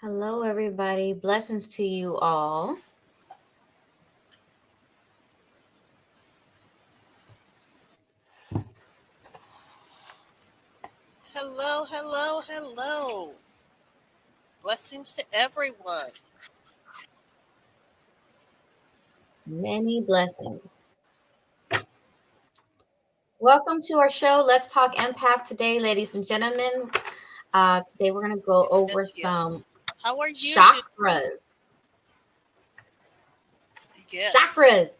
Hello, everybody. Blessings to you all. Hello, hello, hello. Blessings to everyone. Many blessings. Welcome to our show, Let's Talk Empath today, ladies and gentlemen. Today we're going to go over some How are you chakras. Yes. Chakras.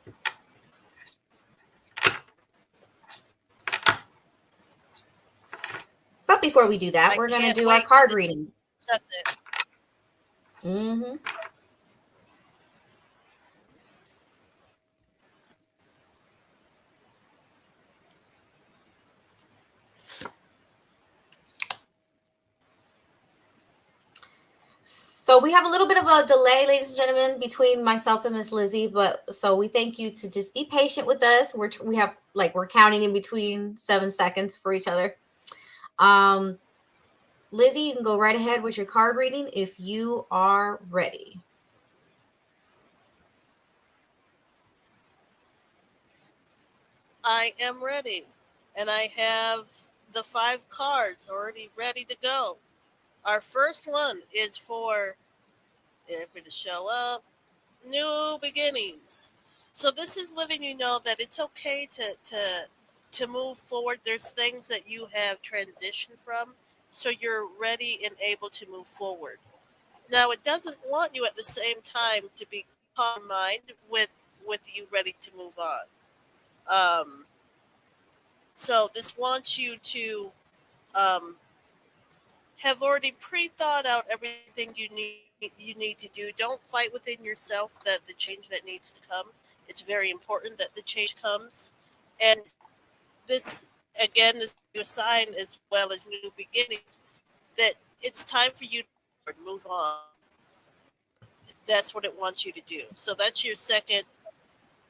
But before we do that, we're going to do our card reading. That's it. Mm-hmm. So we have a little bit of a delay, ladies and gentlemen, between myself and Miss Lizzie. But so we thank you to just be patient with us. We have like we're counting in between 7 seconds for each other. Um, Lizzie, you can go right ahead with your card reading if you are ready. I am ready. And I have the 5 cards already ready to go. Our first one is for, if it show up, new beginnings. So this is letting you know that it's okay to move forward. There's things that you have transitioned from, so you're ready and able to move forward. Now it doesn't want you at the same time to be caught in mind with you ready to move on. Um, so this wants you to um, have already pre-thought out everything you need to do. Don't fight within yourself that the change that needs to come. It's very important that the change comes, and this again, this is a sign as well as new beginnings that it's time for you to move on. That's what it wants you to do. So that's your second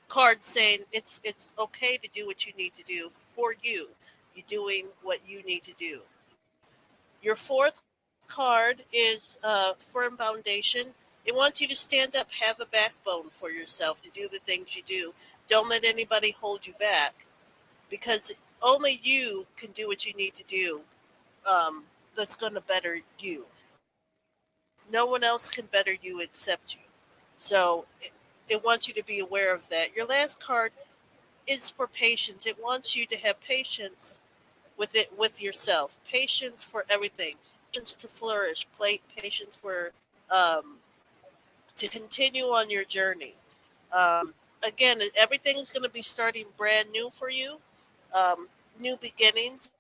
card saying it's okay to do what you need to do for you. You're doing what you need to do. Your fourth card is firm foundation. It wants you to stand up, have a backbone for yourself to do the things you do. Don't let anybody hold you back because only you can do what you need to do. That's going to better you. No one else can better you except you. So it wants you to be aware of that. Your last card is for patience. It wants you to have patience with yourself, patience for everything, patience to flourish, patience for um, to continue on your journey. Again, everything is going to be starting brand new for you, new beginnings.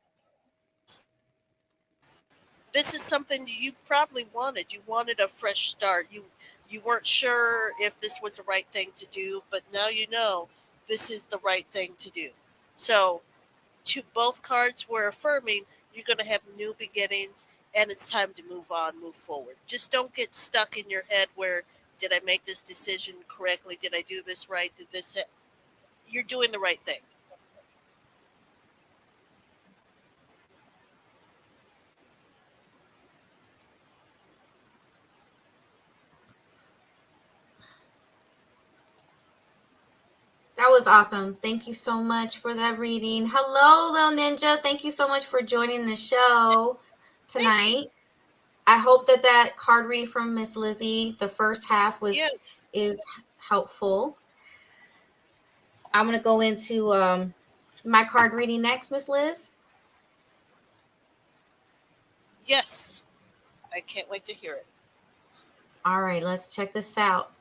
This is something that you probably wanted. You wanted a fresh start. You weren't sure if this was the right thing to do, but now you know this is the right thing to do. So both cards were affirming you're going to have new beginnings and it's time to move on, move forward. Just don't get stuck in your head where did I make this decision correctly? Did I do this right? Did this? You're doing the right thing. That was awesome. Thank you so much for that reading. Hello, little ninja. Thank you so much for joining the show Thank you. tonight. I hope that that card reading from Miss Lizzie, the first half Yeah. was is helpful. I'm gonna go into my card reading next, Miss Liz. Yes. I can't wait to hear it. All right, let's check this out.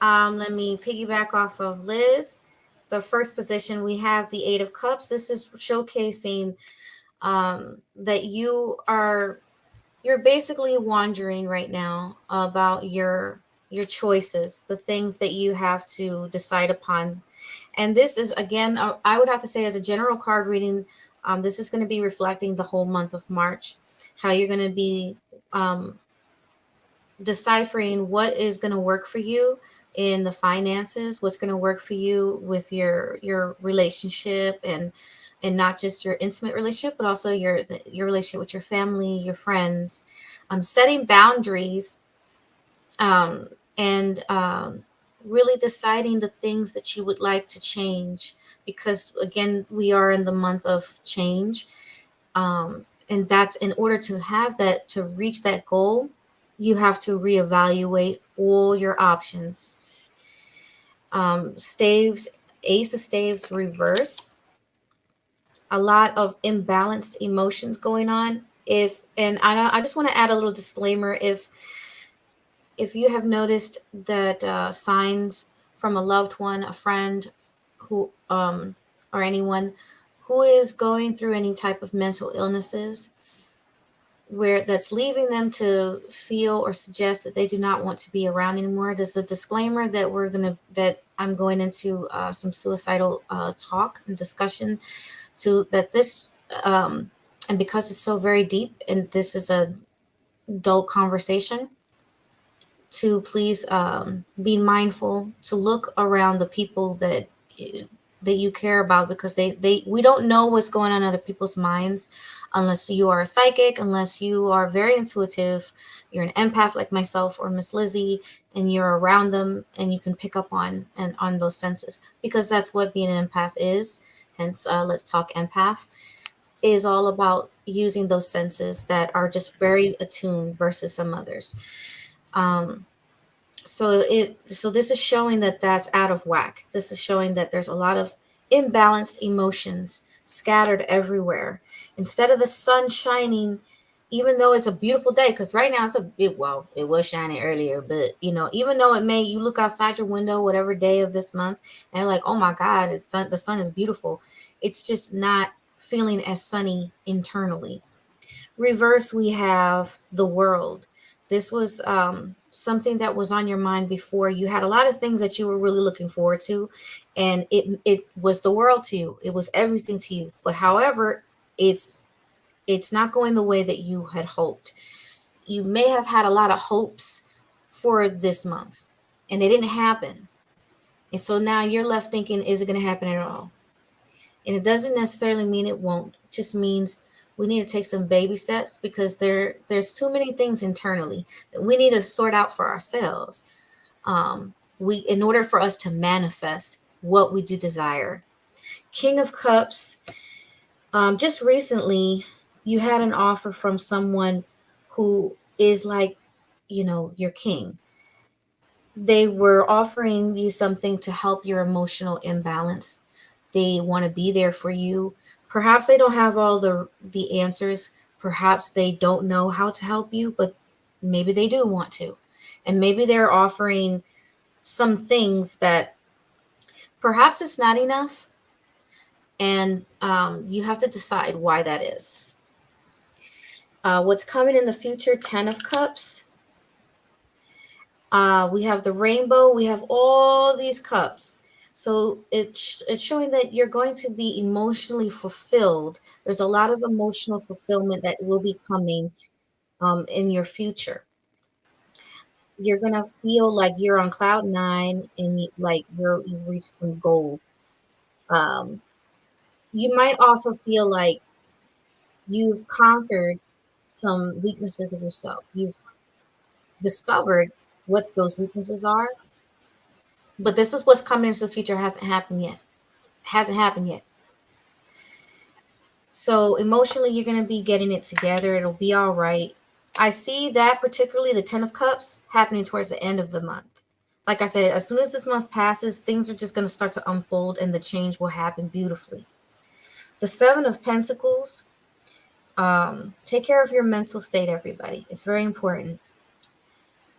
Let me piggyback off of Liz. The first position we have the Eight of Cups. This is showcasing that you're basically wondering right now about your choices, the things that you have to decide upon. And this is again, I would have to say, as a general card reading, this is going to be reflecting the whole month of March, how you're going to be um, deciphering what is going to work for you in the finances, what's going to work for you with your relationship, and not just your intimate relationship, but also your relationship with your family, your friends, setting boundaries, um, and really deciding the things that you would like to change, because again, we are in the month of change, and that's in order to have that, to reach that goal, you have to reevaluate all your options. Staves, Ace of Staves reverse, a lot of imbalanced emotions going on. If and I just want to add a little disclaimer, if you have noticed that signs from a loved one, a friend, who or anyone who is going through any type of mental illnesses, where that's leaving them to feel or suggest that they do not want to be around anymore. There's a disclaimer that I'm going into some suicidal talk and discussion to that this and because it's so very deep and this is a adult conversation, to please be mindful to look around the people that you care about, because they we don't know what's going on in other people's minds unless you are a psychic, unless you are very intuitive, you're an empath like myself or Miss Lizzie, and you're around them and you can pick up on those senses, because that's what being an empath is. Hence, let's talk empath is all about using those senses that are just very attuned versus some others. um, so this is showing that that's out of whack. This is showing that there's a lot of imbalanced emotions scattered everywhere. Instead of the sun shining, even though it's a beautiful day, because right now well, it was shining earlier, but even though it may, you look outside your window whatever day of this month and you're like, oh my god, the sun is beautiful, it's just not feeling as sunny internally. Reverse, we have the world. This was something that was on your mind before. You had a lot of things that you were really looking forward to, and it was the world to you. It was everything to you. But however, it's not going the way that you had hoped. You may have had a lot of hopes for this month, and they didn't happen. And so now you're left thinking, is it going to happen at all? And it doesn't necessarily mean it won't. It just means we need to take some baby steps, because there's too many things internally that we need to sort out for ourselves. We In order for us to manifest what we do desire. King of Cups. Just recently, you had an offer from someone who is like, your king. They were offering you something to help your emotional imbalance. They want to be there for you. Perhaps they don't have all the answers. Perhaps they don't know how to help you, but maybe they do want to. And maybe they're offering some things that perhaps it's not enough, and you have to decide why that is. What's coming in the future? 10 of Cups. We have the rainbow. We have all these cups. So it's showing that you're going to be emotionally fulfilled. There's a lot of emotional fulfillment that will be coming in your future. You're gonna feel like you're on cloud nine, and like you've reached some gold. Um, you might also feel like you've conquered some weaknesses of yourself. You've discovered what those weaknesses are, but this is what's coming into the future. Hasn't happened yet. Hasn't happened yet. So emotionally, you're going to be getting it together. It'll be all right. I see that particularly the 10 of Cups happening towards the end of the month. Like I said, as soon as this month passes, things are just going to start to unfold and the change will happen beautifully. The 7 of Pentacles. Take care of your mental state, everybody. It's very important.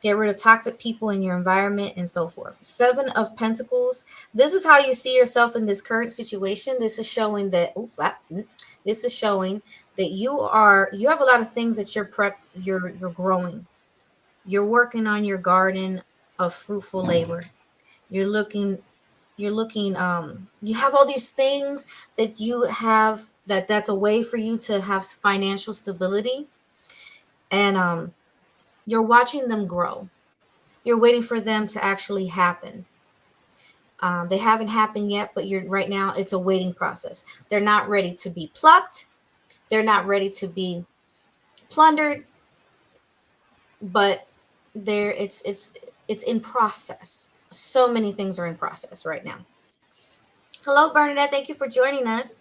Get rid of toxic people in your environment and so forth. 7 of Pentacles. This is how you see yourself in this current situation. This is showing that this is showing that you have a lot of things that you're growing. You're working on your garden of fruitful labor. You're looking you have all these things that you have that's a way for you to have financial stability, and you're watching them grow. You're waiting for them to actually happen. They haven't happened yet, but you're right now. It's a waiting process. They're not ready to be plucked. They're not ready to be plundered, but there it's in process. So many things are in process right now. Hello, Bernadette. Thank you for joining us.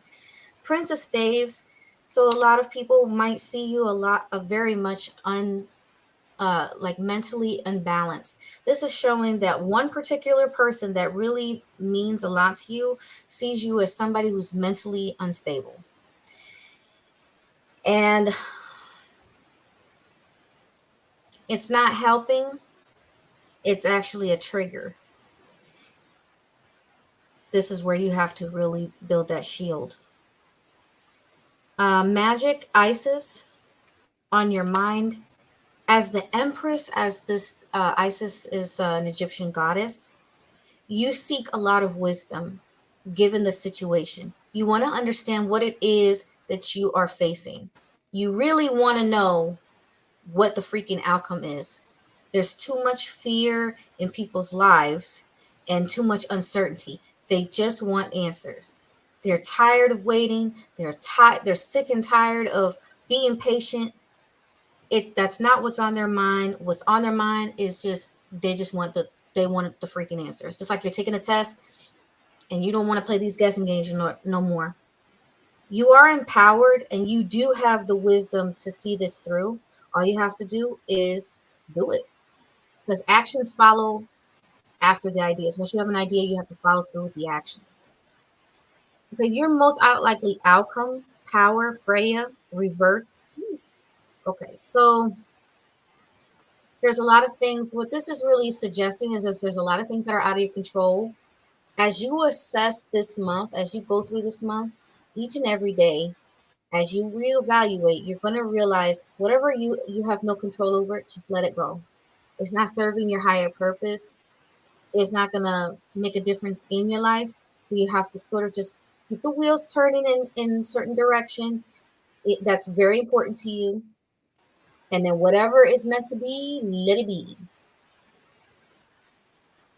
Princess Staves. So a lot of people might see you a very much like mentally unbalanced. This is showing that one particular person that really means a lot to you sees you as somebody who's mentally unstable. And it's not helping, it's actually a trigger. This is where you have to really build that shield. Magic, Isis, on your mind. As the Empress, as this Isis is an Egyptian goddess, you seek a lot of wisdom given the situation. You want to understand what it is that you are facing. You really want to know what the freaking outcome is. There's too much fear in people's lives and too much uncertainty. They just want answers. They're tired of waiting. They're sick and tired of being patient. That's not what's on their mind. What's on their mind is just they want the freaking answer. It's just like you're taking a test and you don't want to play these guessing games no more. You are empowered and you do have the wisdom to see this through. All you have to do is do it, because actions follow after the ideas. Once you have an idea, you have to follow through with the actions. Okay, your most likely outcome, power, Freya, reverse. Okay, so there's a lot of things. What this is really suggesting is that there's a lot of things that are out of your control. As you assess this month, as you go through this month, each and every day, as you reevaluate, you're going to realize whatever you have no control over, just let it go. It's not serving your higher purpose. It's not going to make a difference in your life. So you have to sort of just keep the wheels turning in certain direction. That's very important to you. And then whatever is meant to be, let it be.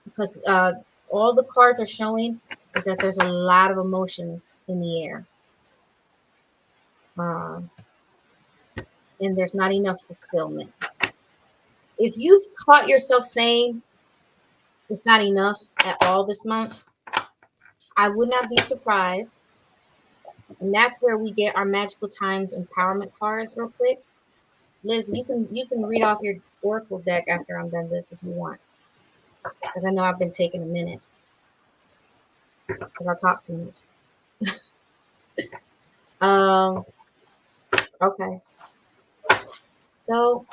Because all the cards are showing is that there's a lot of emotions in the air. Uh, and there's not enough fulfillment. If you've caught yourself saying it's not enough at all this month, I would not be surprised. And that's where we get our magical times empowerment cards real quick. Liz, you can read off your oracle deck after I'm done this if you want, because I know I've been taking a minute because I talk too much. Um, okay. So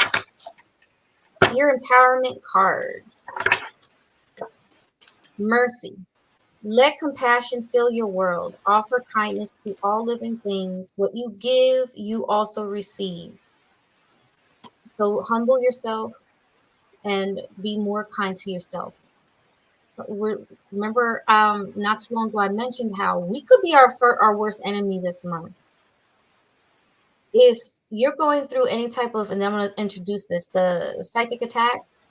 your empowerment card, mercy. Let compassion fill your world. Offer kindness to all living things. What you give, you also receive. So humble yourself and be more kind to yourself. So remember, not too long ago, I mentioned how we could be our worst enemy this month. If you're going through any type of, and I'm going to introduce this, the psychic attacks,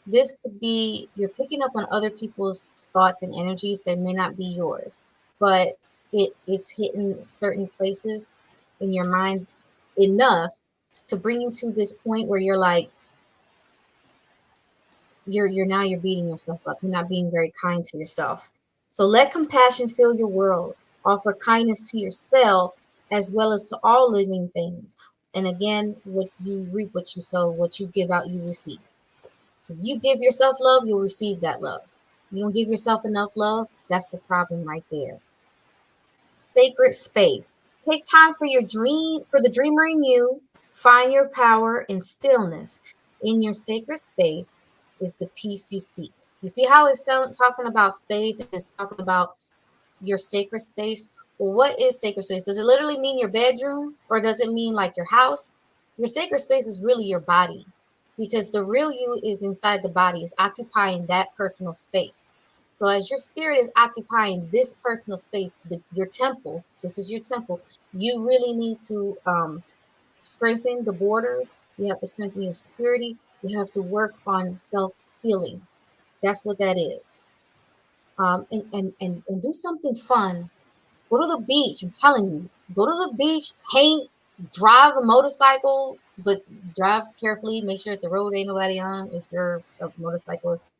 this could be you're picking up on other people's thoughts and energies that may not be yours, but it's hitting certain places in your mind enough to bring you to this point where you're like, you're beating yourself up. You're not being very kind to yourself. So let compassion fill your world. Offer kindness to yourself as well as to all living things. And again, what you reap, what you sow, what you give out, you receive. If you give yourself love, you'll receive that love. You don't give yourself enough love, that's the problem right there. Sacred space. Take time for the dreamer in you. Find your power in stillness. In your sacred space is the peace you seek. You see how it's talking about space and it's talking about your sacred space? Well, what is sacred space? Does it literally mean your bedroom or does it mean like your house? Your sacred space is really your body, because the real you is inside the body, is occupying that personal space. So as your spirit is occupying this personal space, your temple, this is your temple, you really need to strengthen the borders. You have to strengthen your security. You have to work on self-healing. That's what that is. And do something fun. Go to the beach. I'm telling you, go to the beach, paint, drive a motorcycle, but drive carefully. Make sure it's a road ain't nobody on if you're a motorcyclist.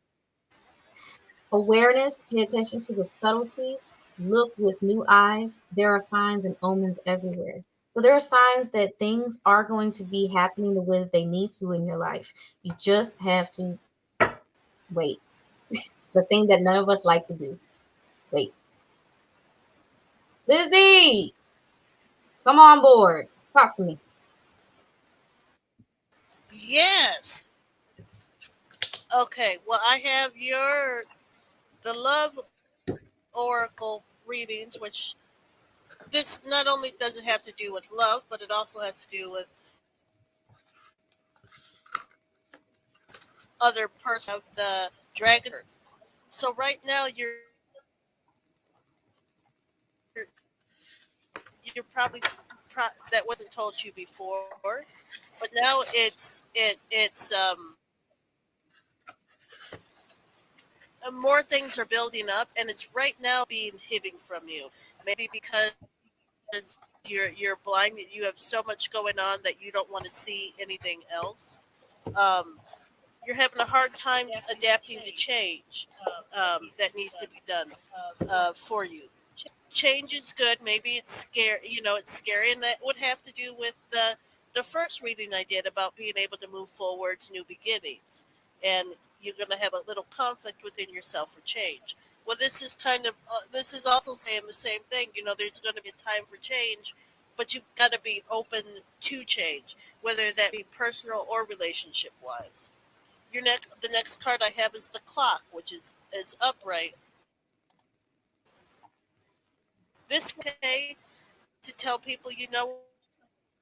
Awareness, pay attention to the subtleties. Look with new eyes. There are signs and omens everywhere. So there are signs that things are going to be happening the way that they need to in your life. You just have to wait. The thing that none of us like to do. Wait. Lizzie, come on board. Talk to me. Yes. Okay. Well, I have the love oracle readings, which this not only does it have to do with love, but it also has to do with other person of the dragon. So right now you're probably that wasn't told you before, but now it's more things are building up, and it's right now being hidden from you. Maybe because you're blind, you have so much going on that you don't want to see anything else. Um, you're having a hard time adapting to change that needs to be done for you. Change is good. Maybe it's scary. It's scary, and that would have to do with the first reading I did about being able to move forward to new beginnings, and you're going to have a little conflict within yourself for change. Well, this is also saying the same thing. There's going to be a time for change, but you've got to be open to change, whether that be personal or relationship wise. The next card I have is the clock, which is upright. This okay to tell people, you know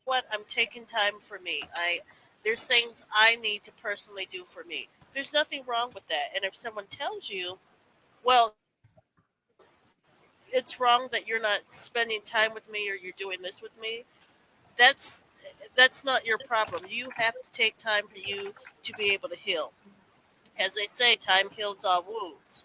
what, I'm taking time for me. There's things I need to personally do for me. There's nothing wrong with that. And if someone tells you, well, it's wrong that you're not spending time with me or you're doing this with me, that's that's not your problem. You have to take time for you to be able to heal. As they say, time heals all wounds.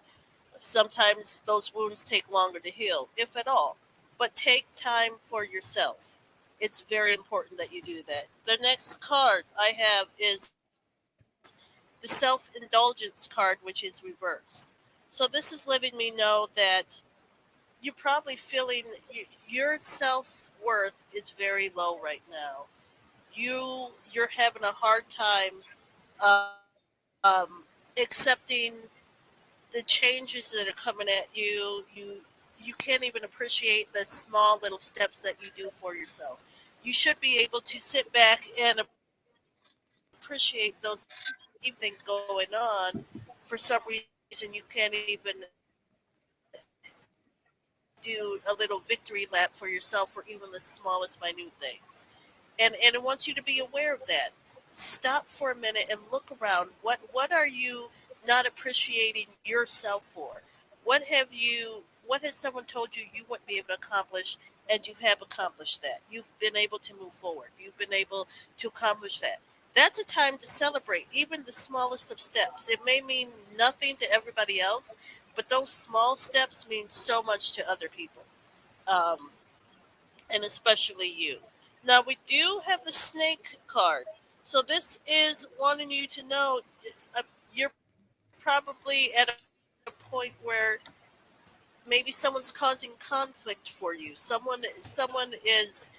Sometimes those wounds take longer to heal, if at all. But take time for yourself. It's very important that you do that. The next card I have is the self indulgence card, which is reversed. So this is letting me know that you're probably feeling your self worth is very low right now. You're having a hard time accepting the changes that are coming at you. You can't even appreciate the small little steps that you do for yourself. You should be able to sit back and appreciate those even things going on. For some reason, you can't even do a little victory lap for yourself for even the smallest minute things. And I want you to be aware of that. Stop for a minute and look around. What are you not appreciating yourself for? What has someone told you wouldn't be able to accomplish, and you have accomplished that? You've been able to move forward. You've been able to accomplish that. That's a time to celebrate, even the smallest of steps. It may mean nothing to everybody else, but those small steps mean so much to other people. Um, and especially you. Now we do have the snake card. So this is wanting you to know you're probably at a point where maybe someone's causing conflict for you. Someone is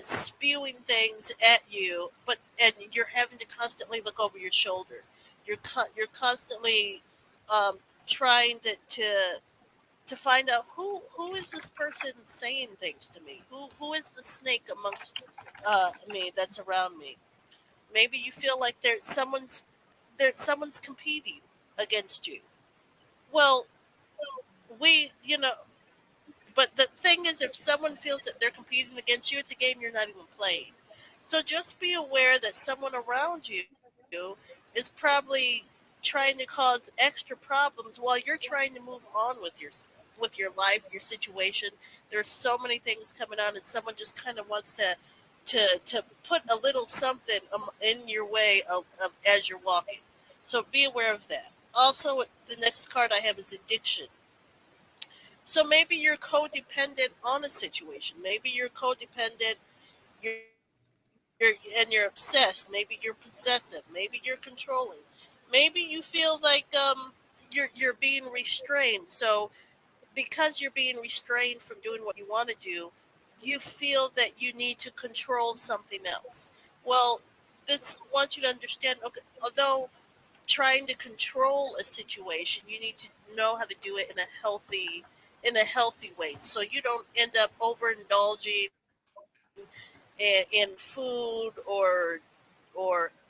spewing things at you, and you're having to constantly look over your shoulder. You're constantly um, trying to find out who is this person saying things to me. Who is the snake amongst me that's around me? Maybe you feel like there's someone's competing against you. Well, we you know but the thing is, if someone feels that they're competing against you, it's a game you're not even playing. So just be aware that someone around you is probably trying to cause extra problems while you're trying to move on with your life, your situation. There's so many things coming on, and someone just kind of wants to put a little something in your way as you're walking. So be aware of that. Also, the next card I have is addiction. So maybe you're codependent on a situation. Maybe you're codependent, and you're obsessed. Maybe you're possessive. Maybe you're controlling. Maybe you feel like you're being restrained. So because you're being restrained from doing what you want to do, you feel that you need to control something else. Well, this wants you to understand. Okay, although trying to control a situation, you need to know how to do it in a healthy way, so you don't end up overindulging in food or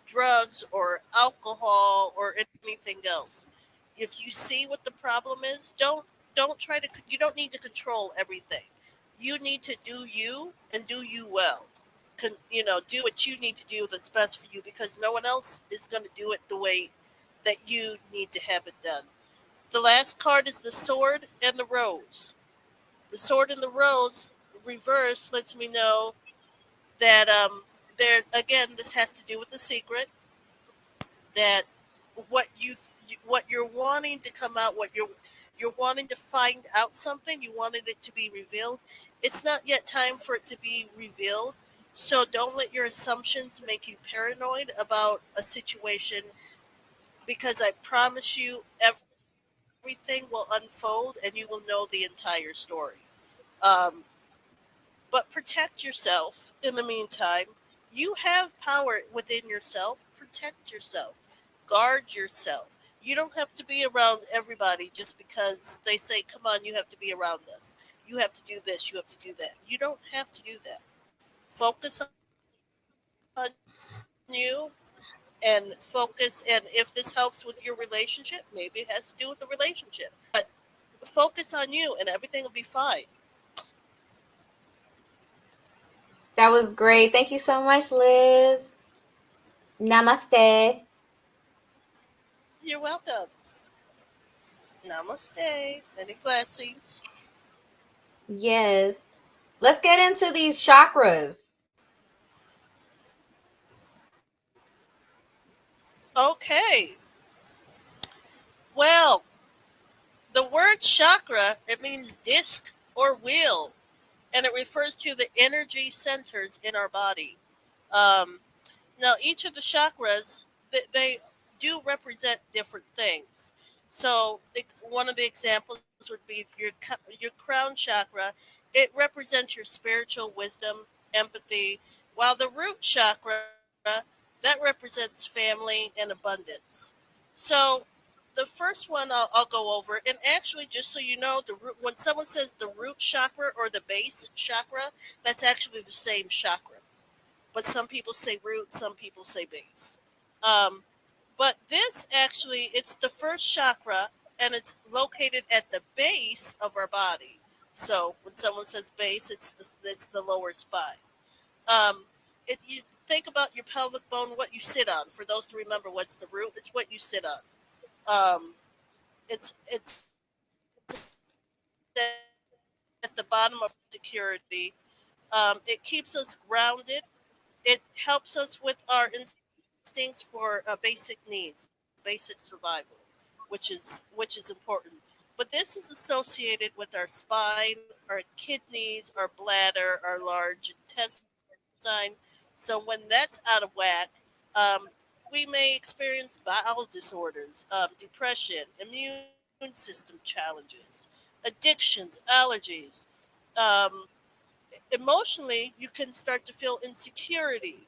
drugs or alcohol or anything else. If you see what the problem is, don't try to. You don't need to control everything. You need to do you and do you well. Do what you need to do that's best for you, because no one else is going to do it the way that you need to have it done. The last card is the sword and the rose. The sword and the rose reverse lets me know that there again, this has to do with the secret, that what you're wanting to come out, you're wanting to find out something, you wanted it to be revealed. It's not yet time for it to be revealed. So don't let your assumptions make you paranoid about a situation, because I promise you everything will unfold and you will know the entire story. Um, but protect yourself in the meantime. You have power within yourself. Protect yourself. Guard yourself. You don't have to be around everybody just because they say, come on, you have to be around us. You have to do this, you have to do that. You don't have to do that. Focus on you and focus. And if this helps with your relationship, maybe it has to do with the relationship. But focus on you and everything will be fine. That was great. Thank you so much, Liz. Namaste. You're welcome. Namaste. Many blessings. Yes. Let's get into these chakras. Okay. Well, the word chakra, it means disc or wheel, and it refers to the energy centers in our body. Um, Now, each of the chakras, they do represent different things. So, one of the examples would be your crown chakra. It represents your spiritual wisdom, empathy, while the root chakra, that represents family and abundance. So, the first one I'll go over, and actually, just so you know, when someone says the root chakra or the base chakra, that's actually the same chakra, but some people say root, some people say base. Um, but this actually, it's the first chakra, and it's located at the base of our body. So when someone says base, it's the lower spine. Um, you think about your pelvic bone, what you sit on. For those to remember, what's the root? It's what you sit on. Um, it's at the bottom of security. It keeps us grounded. It helps us with our instincts for basic needs, basic survival, which is important. But this is associated with our spine, our kidneys, our bladder, our large intestine. So when that's out of whack, um, we may experience bowel disorders, depression, immune system challenges, addictions, allergies. Emotionally, you can start to feel insecurity,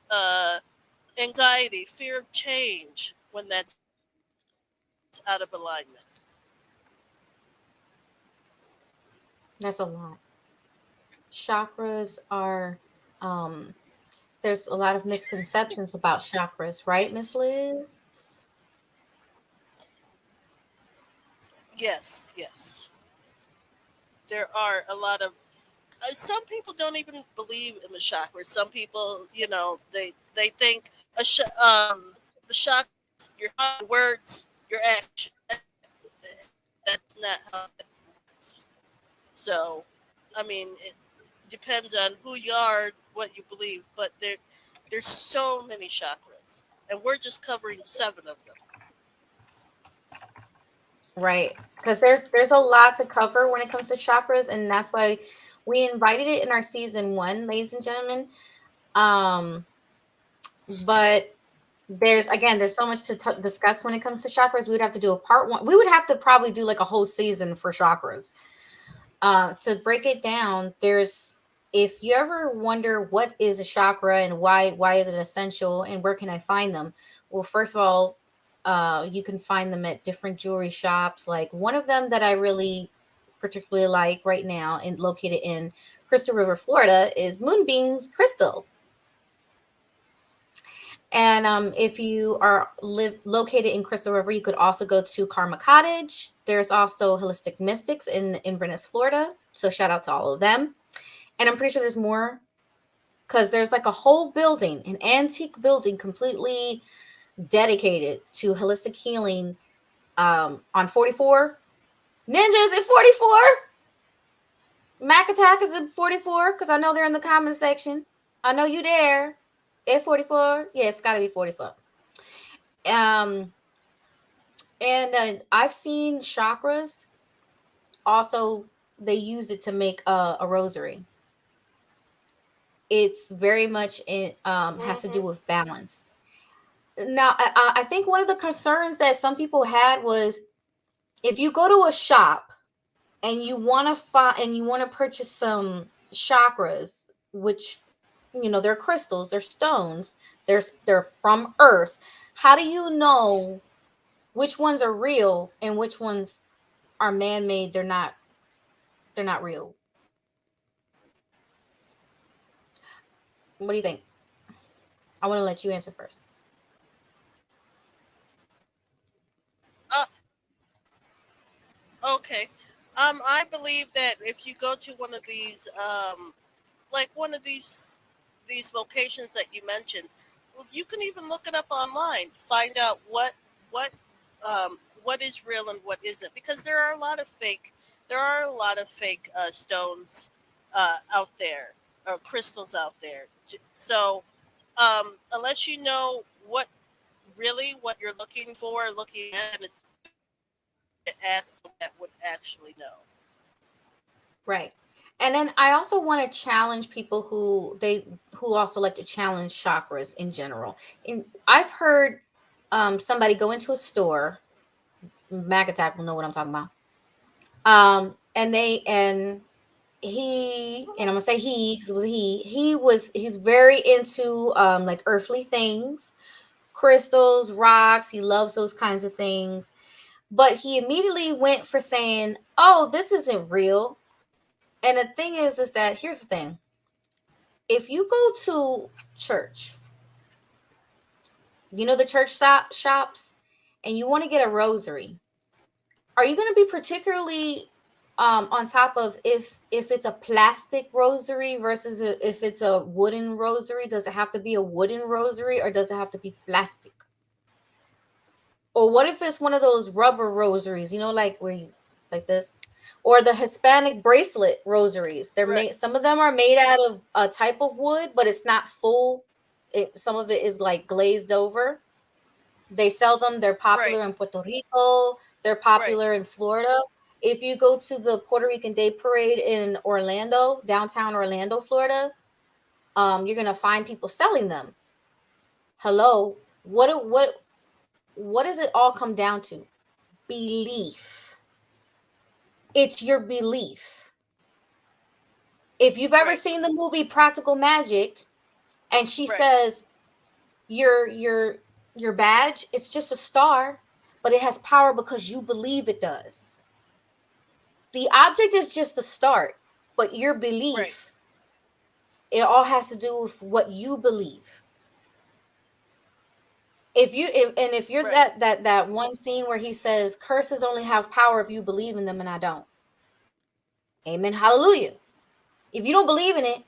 anxiety, fear of change when that's out of alignment. That's a lot. Chakras are, um, there's a lot of misconceptions about chakras, right, Miss Yes. Liz? Yes, yes. There are a lot of some people don't even believe in the chakras. Some people, they think the chakras, your thoughts, your words, your action. That's not how that works. So, I mean, it depends on who you are, what you believe, but there's so many chakras, and we're just covering 7 of them. Right. Because there's a lot to cover when it comes to chakras, and that's why we invited it in our season one, ladies and gentlemen. Um, but Yes. there's so much to discuss when it comes to chakras. We would have to do a part one. We would have to probably do like a whole season for chakras. To break it down, there's, if you ever wonder what is a chakra and why is it essential and where can I find them? Well, first of all, you can find them at different jewelry shops. Like one of them that I really particularly like right now and located in Crystal River, Florida, is Moonbeams Crystals. And if you are located in Crystal River, you could also go to Karma Cottage. There's also Holistic Mystics in Venice, Florida. So shout out to all of them. And I'm pretty sure there's more because there's like a whole building, an antique building completely dedicated to holistic healing on 44. Ninjas at 44. Mac Attack is at 44 because I know they're in the comment section. I know you there. At 44. Yeah, it's got to be 44. Um, And I've seen chakras also, they use it to make a rosary. It's very much has to do Mm-hmm. with balance. Now, I think one of the concerns that some people had was if you go to a shop and you want to find and you want to purchase some chakras, which they're crystals, they're stones, they're from Earth. How do you know which ones are real and which ones are man-made? They're not real. What do you think? I want to let you answer first. Uh, okay. I believe that if you go to one of these, like one of these locations that you mentioned, well, you can even look it up online, find out what is real and what isn't, because there are a lot of fake stones out there, or crystals out there. So unless you know what you're looking for, looking at, it's to ask someone that would actually know. Right. And then I also want to challenge people who also like to challenge chakras in general. And I've heard somebody go into a store, Mac Attack will know what I'm talking about. And I'm gonna say he because it was he's very into like earthly things, crystals, rocks. He loves those kinds of things. But he immediately went for saying, "Oh, this isn't real." And the thing is that here's the thing: if you go to church, the church shops, and you want to get a rosary, are you going to be particularly on top of if it's a plastic rosary versus if it's a wooden rosary? Does it have to be a wooden rosary or does it have to be plastic? Or what if it's one of those rubber rosaries, like where you like this? Or the Hispanic bracelet rosaries. They're Right, made some of them are made out of a type of wood, but it's not full. Some of it is like glazed over. They sell them. They're right, popular in Puerto Rico. They're right, popular in Florida. If you go to the Puerto Rican Day Parade in Orlando, downtown Orlando, Florida, you're gonna find people selling them. Hello, what does it all come down to? Belief. It's your belief. If you've ever right, seen the movie Practical Magic, and she right, says your badge, it's just a star, but it has power because you believe it does. The object is just the start, but your right, belief, it all has to do with what you believe. If you're right, that one scene where he says curses only have power if you believe in them and I don't. Amen. Hallelujah. If you don't believe in it,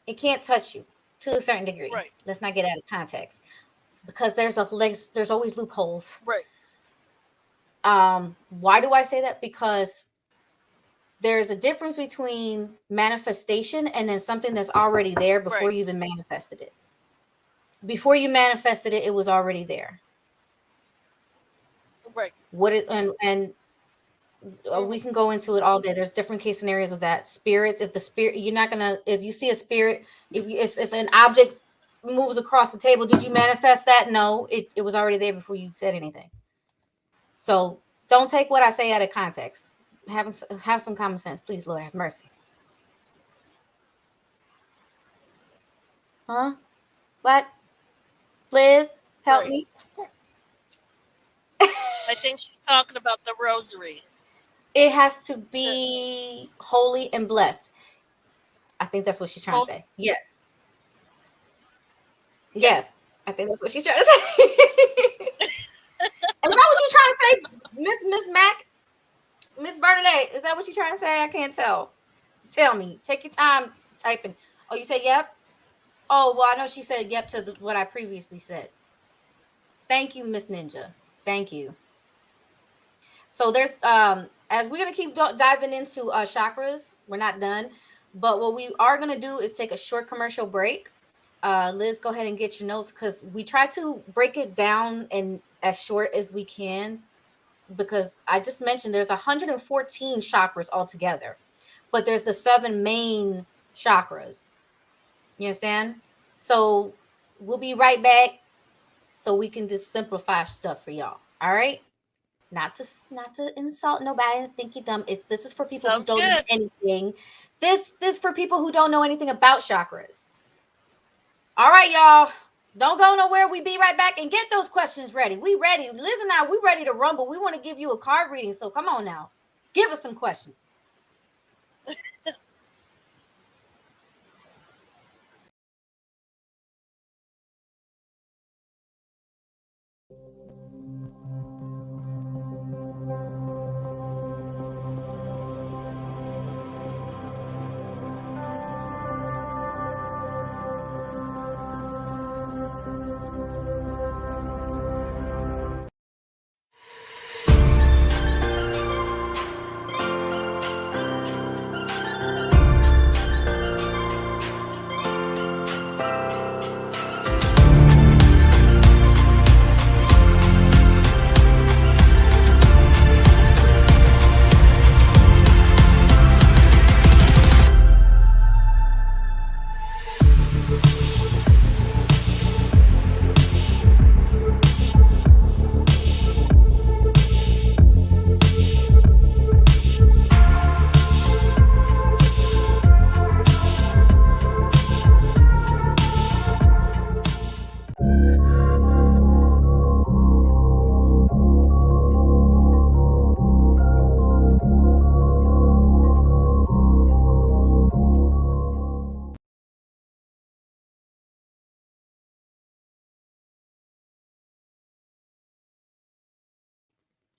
it can't touch you to a certain degree. right, Let's not get out of context because there's always loopholes. right, Why do I say that? Because there's a difference between manifestation and then something that's already there before right, you even manifested it. Before you manifested it, it was already there. right. What it and Hmm. We can go into it all day. There's different case scenarios of that. Spirits, if the spirit, you're not gonna, if you see a spirit, if an object moves across the table, did you manifest that? No, it was already there before you said anything. So don't take what I say out of context. Have some common sense, please, Lord have mercy. Huh? What? Liz, help Right. me. I think she's talking about the rosary. It has to The be holy and blessed. I think that's what she's trying to whole, say. Yes. yeah, Yes. I think that's what she's trying to say. Is that what you trying to say, Miss Mac? Miss Bernadette? Is that what you trying to say? I can't tell. Tell me. Take your time typing. Oh, you said yep? Oh, well, I know she said yep to what I previously said. Thank you, Miss Ninja. Thank you. So there's as we're gonna keep diving into chakras, we're not done. But what we are gonna do is take a short commercial break. Liz, go ahead and get your notes because we try to break it down and as short as we can. because I just mentioned there's 114 chakras altogether, but there's the 7 main chakras. You understand? So we'll be right back so we can just simplify stuff for y'all. All right? Not to insult nobody and think you're dumb. This is for people who Sounds don't know good. anything. This for people who don't know anything about chakras. All right, y'all. Don't go nowhere. We be right back and get those questions ready. We ready. Liz and I, we ready to rumble. We want to give you a card reading. So come on now. Give us some questions.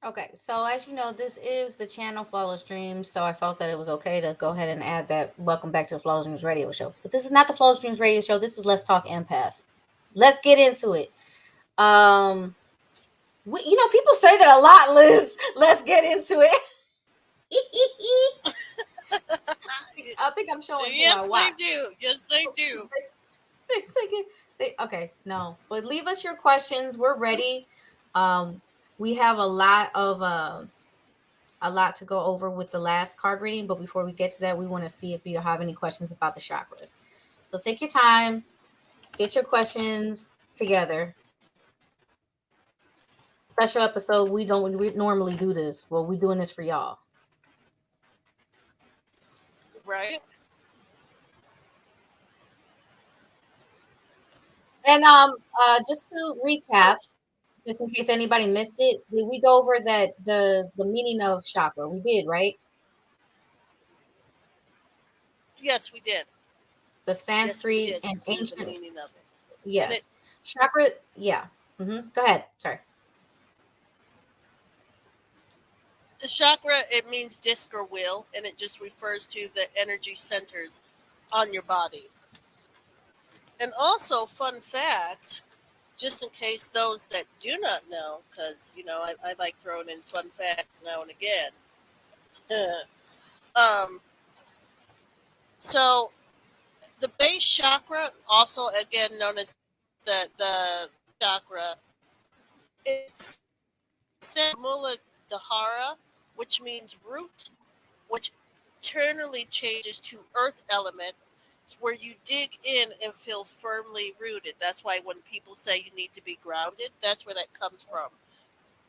Okay, so as you know, this is the channel Flawless Dreams, so I felt that it was okay to go ahead and add that. Welcome back to the Flawless Dreams Radio Show. But this is not the Flawless Dreams Radio Show. This is Let's Talk Empath. Let's get into it. People say that a lot, Liz. Let's get into it. I think I'm showing through my Yes, they watch. do. Yes, they do. Okay, no, but leave us your questions. We're ready. Um, we have a lot to go over with the last card reading, but before we get to that, we want to see if you have any questions about the chakras. So take your time, get your questions together. Special episode. We normally do this. Well, we're doing this for y'all. Right? And just to So, recap, just in case anybody missed it, did we go over that the meaning of chakra? We did, right? yes, we did. The Yes, we Sanskrit did and do the ancient. meaning of it. And it, Yes, chakra. Yeah. Go ahead. Sorry. the chakra, it means disc or wheel, and it just refers to the energy centers on your body. And also, fun fact, just in case those that do not know, because, I like throwing in fun facts now and again. um, so, the base chakra, also again known as the chakra, it's Muladhara, which means root, which eternally changes to earth element, where you dig in and feel firmly rooted. That's why when people say you need to be grounded, that's where that comes from.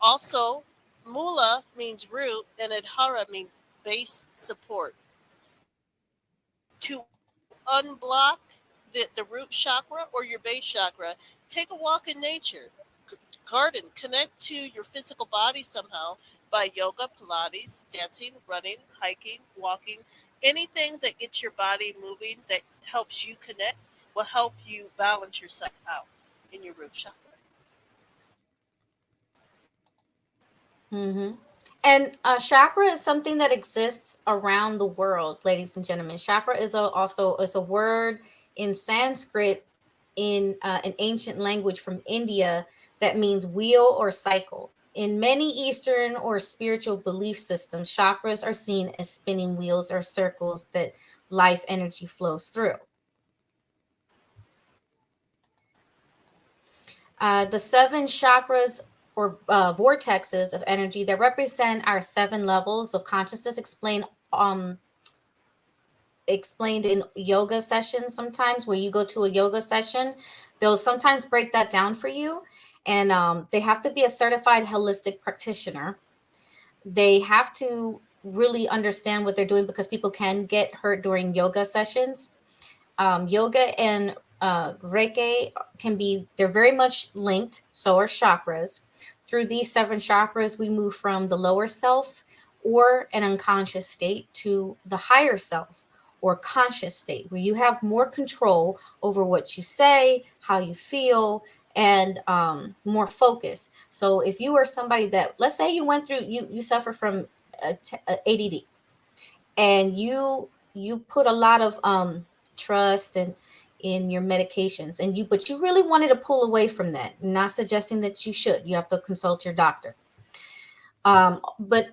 Also, Mula means root, and Adhara means base support. To unblock the root chakra or your base chakra, take a walk in nature. Garden, connect to your physical body somehow by yoga, Pilates, dancing, running, hiking, walking. Anything that gets your body moving that helps you connect will help you balance yourself out in your root chakra. Mm-hmm. And chakra is something that exists around the world, ladies and gentlemen. Chakra is also is a word in Sanskrit in an ancient language from India that means wheel or cycle. In many Eastern or spiritual belief systems, chakras are seen as spinning wheels or circles that life energy flows through. The 7 chakras or vortexes of energy that represent our seven levels of consciousness, um explained in yoga sessions. Sometimes when you go to a yoga session, they'll sometimes break that down for you. And they have to be a certified holistic practitioner. They have to really understand what they're doing, because people can get hurt during yoga sessions. Yoga and Reiki can be, they're very much linked. So are chakras. Through these seven chakras, we move from the lower self or an unconscious state to the higher self or conscious state, where you have more control over what you say, how you feel, and more focus. So if you are somebody that, let's say you went through, you suffer from ADD, and you put a lot of trust and in your medications, and you but you really wanted to pull away from that. Not suggesting that you should. You have to consult your doctor. But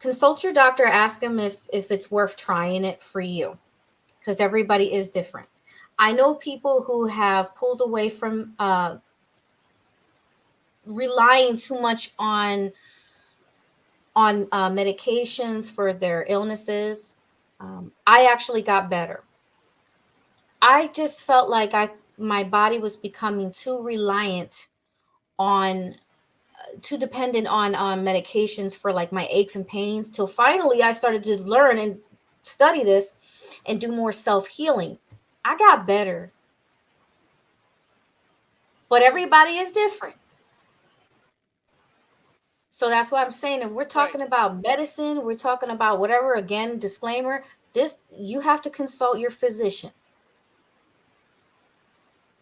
consult your doctor. Ask him if it's worth trying it for you, because everybody is different. I know people who have pulled away from relying too much on medications for their illnesses. I actually got better. I just felt like I my body was becoming too reliant on too dependent on medications for like my aches and pains, till finally I started to learn and study this and do more self-healing. I got better. But everybody is different. So that's why I'm saying, if we're Right. talking about medicine, we're talking about whatever, again, disclaimer, this you have to consult your physician,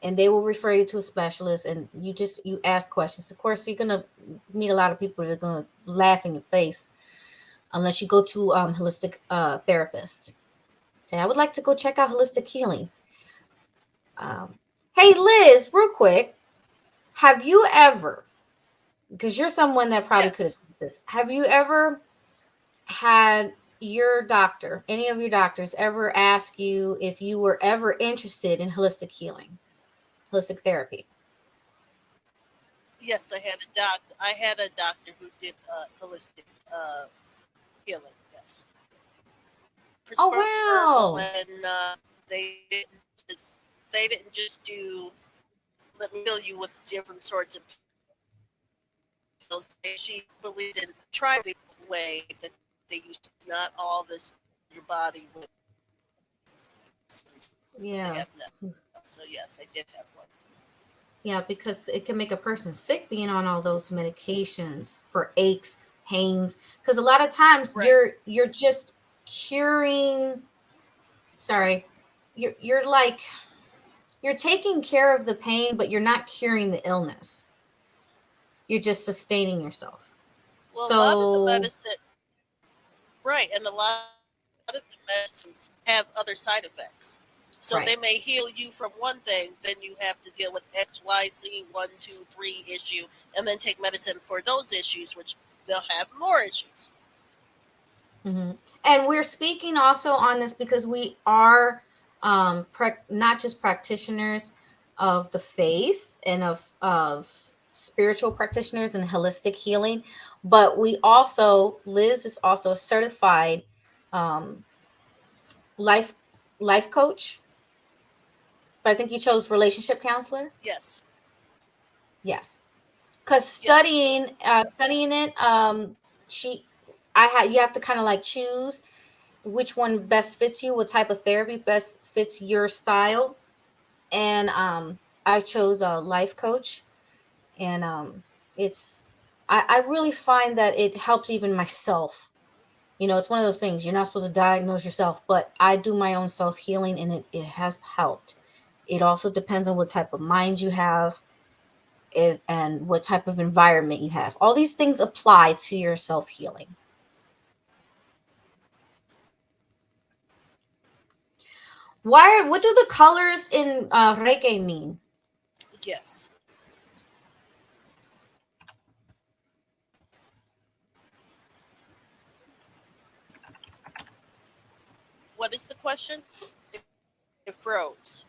and they will refer you to a specialist, and you ask questions. Of course, you're gonna meet a lot of people that are gonna laugh in your face unless you go to holistic therapist. Say, I would like to go check out holistic healing. Hey Liz, real quick, have you ever, because you're someone that probably could Yes. attest this, have you ever had your doctor, any of your doctors, ever ask you if you were ever interested in holistic healing, holistic therapy? Yes, I had a doctor who did holistic healing. Yes, Oh prescribe herbal, wow. and they didn't just do let me fill you with different sorts of pills. She believed in trying the way that they used, not all this your body with they Yeah. have now. So yes, I did have one. Yeah, because it can make a person sick being on all those medications for aches, pains. Because a lot of times Right. you're just curing. Sorry, you're like you're taking care of the pain, but you're not curing the illness. You're just sustaining yourself. Well, a lot of the So medicine, right, and a lot of the medicines have other side effects. So right. they may heal you from one thing, then you have to deal with X, Y, Z, one, two, three issue, and then take medicine for those issues, which they'll have more issues. Hmm. And we're speaking also on this because we are not just practitioners of the faith and of spiritual practitioners and holistic healing, but we also, Liz is also a certified um, life life coach. But I think you chose relationship counselor. Yes, Yes, because yes. studying it, she I had you have to kind of like choose which one best fits you, what type of therapy best fits your style. And I chose a life coach, and it's I really find that it helps even myself. You know, it's one of those things, you're not supposed to diagnose yourself, but I do my own self healing, and it has helped. It also depends on what type of mind you have, and what type of environment you have. All these things apply to your self healing. Why? What do the colors in Reiki mean? Yes. What is the question? It froze.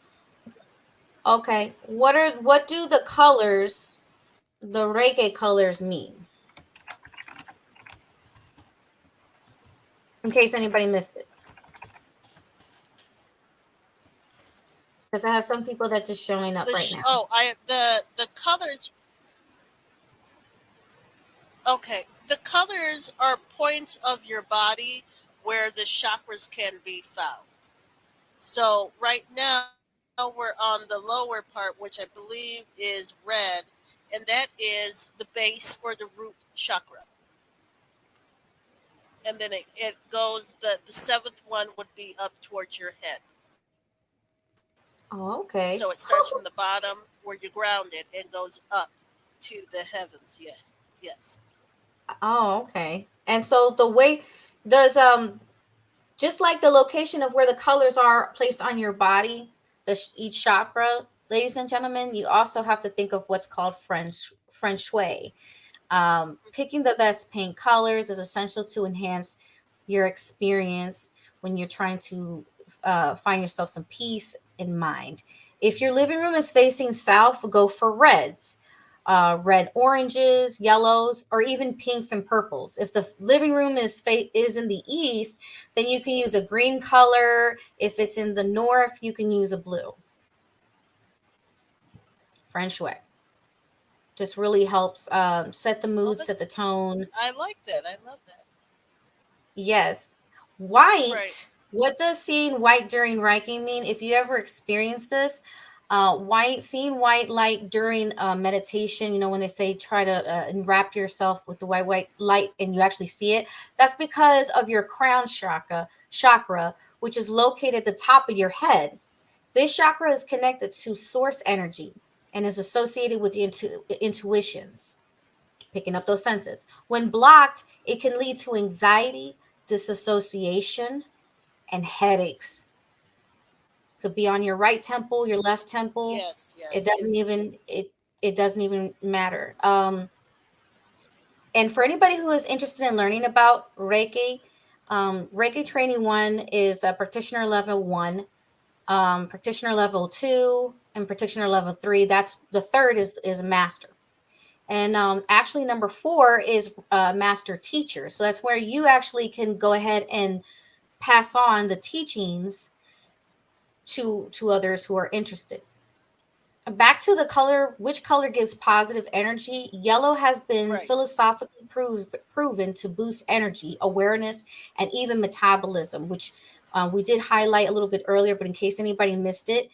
Okay. What do the colors? the Reiki colors mean, in case anybody missed it. Because I have some people that just showing up right now. The colors. Okay, the colors are points of your body where the chakras can be found. So right now we're on the lower part, which I believe is red, and that is the base or the root chakra. And then it goes, the seventh one would be up towards your head. Oh, So it okay. starts from the bottom where you're grounded and goes up to the heavens. Yeah. Yes. Oh, okay. And so the way does just like the location of where the colors are placed on your body, each chakra, ladies and gentlemen, you also have to think of what's called French shui. Picking the best paint colors is essential to enhance your experience when you're trying to find yourself some peace in mind. If your living room is facing south, go for reds, red, oranges, yellows, or even pinks and purples. If the living room is in the east, then you can use a green color. If it's in the north, you can use a blue. French way just really helps set the Oh, mood, set that's. the tone. I like that. I love that. Yes. Right. White. What does seeing white during Reiki mean? If you ever experience this, seeing white light during meditation, when they say try to enwrap yourself with the white light and you actually see it, that's because of your crown chakra, which is located at the top of your head. This chakra is connected to source energy and is associated with intuitions, picking up those senses. When blocked, it can lead to anxiety, disassociation, and headaches. Could be on your right temple, your left temple. Yes. It Yes. doesn't even it doesn't even matter. And for anybody who is interested in learning about Reiki, Reiki training one is a practitioner level one, practitioner level two, and practitioner level three. That's the third is master. And actually, number four is master teacher. So that's where you actually can go ahead and pass on the teachings to others who are interested. Back to the color, which color gives positive energy? Yellow has been Right. philosophically proven to boost energy, awareness, and even metabolism, which we did highlight a little bit earlier. But in case anybody missed it,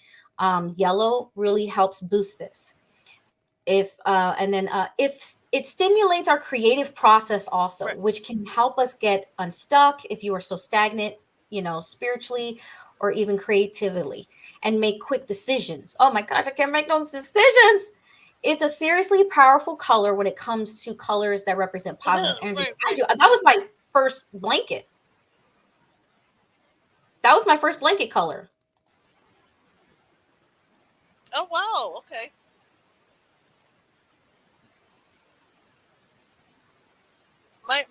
yellow really helps boost this. If it stimulates our creative process also, Right. which can help us get unstuck if you are so stagnant, spiritually or even creatively, and make quick decisions. Oh my gosh, I can't make those decisions. It's a seriously powerful color when it comes to colors that represent positive energy. Right. Mind Right. you, that was my first blanket. That was my first blanket color. Oh wow. Okay.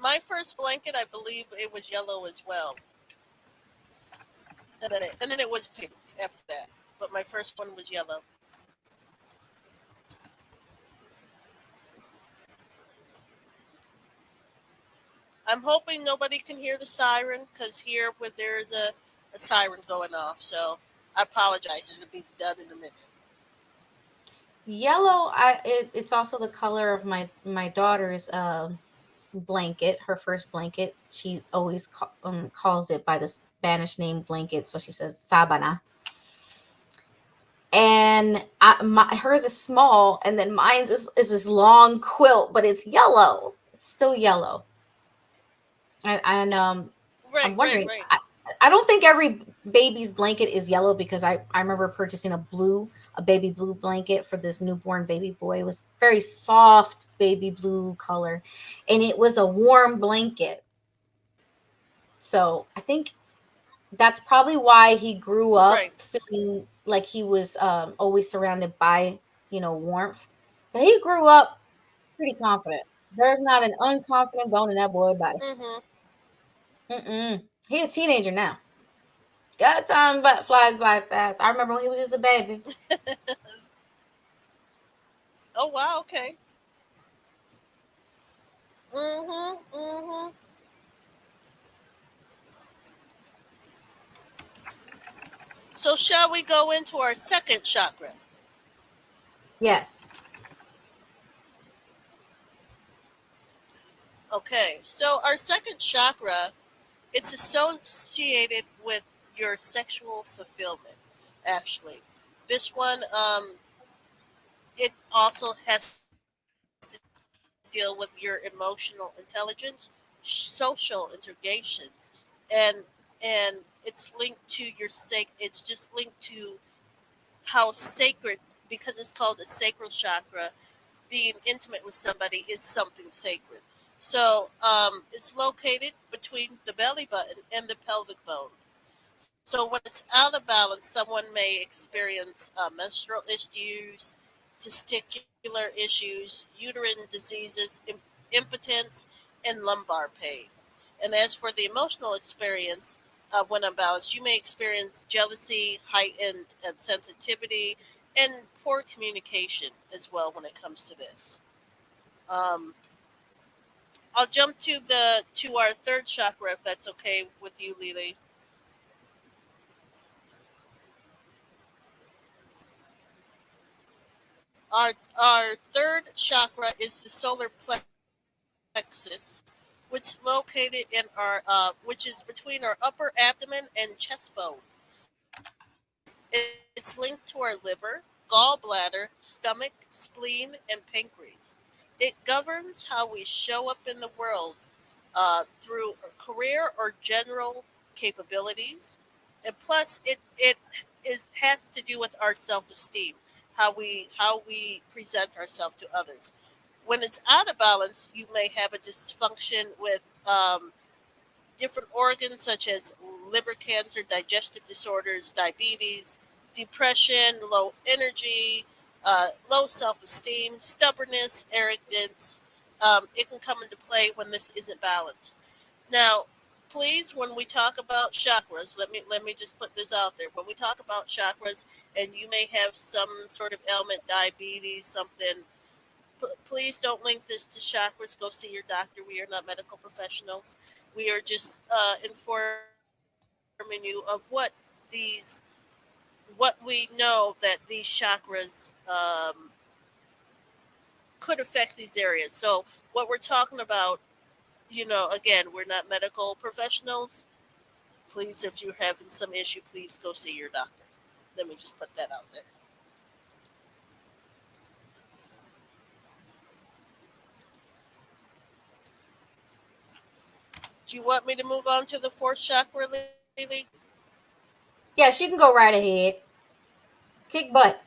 My first blanket, I believe it was yellow as well, and then it was pink after that. But my first one was yellow. I'm hoping nobody can hear the siren because here where there's a siren going off. So I apologize. It'll be done in a minute. Yellow, it's also the color of my daughter's blanket, her first blanket. She always calls it by the Spanish name blanket, so she says sabana. And hers is small, and then mine's is this long quilt, but it's yellow. It's still yellow. And Right. I'm Right. wondering. Right. I don't think every baby's blanket is yellow because I remember purchasing a baby blue blanket for this newborn baby boy. It was very soft baby blue color, and it was a warm blanket. So I think that's probably why he grew up Right. feeling like he was always surrounded by warmth. But he grew up pretty confident. There's not an unconfident bone in that boy body. Mm-hmm. Mm-mm. He a teenager now. God, time but flies by fast. I remember when he was just a baby. Oh wow. Okay. Mm-hmm. Mm-hmm. So shall we go into our second chakra? Yes. Okay. So our second chakra, it's associated with your sexual fulfillment. Actually, this one, it also has to deal with your emotional intelligence, social integrations, and it's linked to your it's just linked to how sacred, because it's called a sacral chakra. Being intimate with somebody is something sacred. So it's located between the belly button and the pelvic bone. So when it's out of balance, someone may experience menstrual issues, testicular issues, uterine diseases, impotence, and lumbar pain. And as for the emotional experience, when unbalanced, you may experience jealousy, heightened sensitivity, and poor communication as well when it comes to this. Um, I'll jump to our third chakra if that's okay with you, Lily. Our third chakra is the solar plexus, which is located in our which is between our upper abdomen and chest bone. It's linked to our liver, gallbladder, stomach, spleen, and pancreas. It governs how we show up in the world through career or general capabilities, and plus it has to do with our self-esteem, how we present ourselves to others. When it's out of balance, you may have a dysfunction with different organs such as liver cancer, digestive disorders, diabetes, depression, low energy, low self esteem, stubbornness, arrogance. It can come into play when this isn't balanced. Now, please, when we talk about chakras, let me just put this out there. When we talk about chakras, and you may have some sort of ailment, diabetes, something, please don't link this to chakras. Go see your doctor. We are not medical professionals. We are just informing you of what we know that these chakras could affect these areas. So what we're talking about, again, we're not medical professionals. Please, if you're having some issue, please go see your doctor. Let me just put that out there. Do you want me to move on to the fourth chakra, Lily? Yes, you can go right ahead. Kick butt.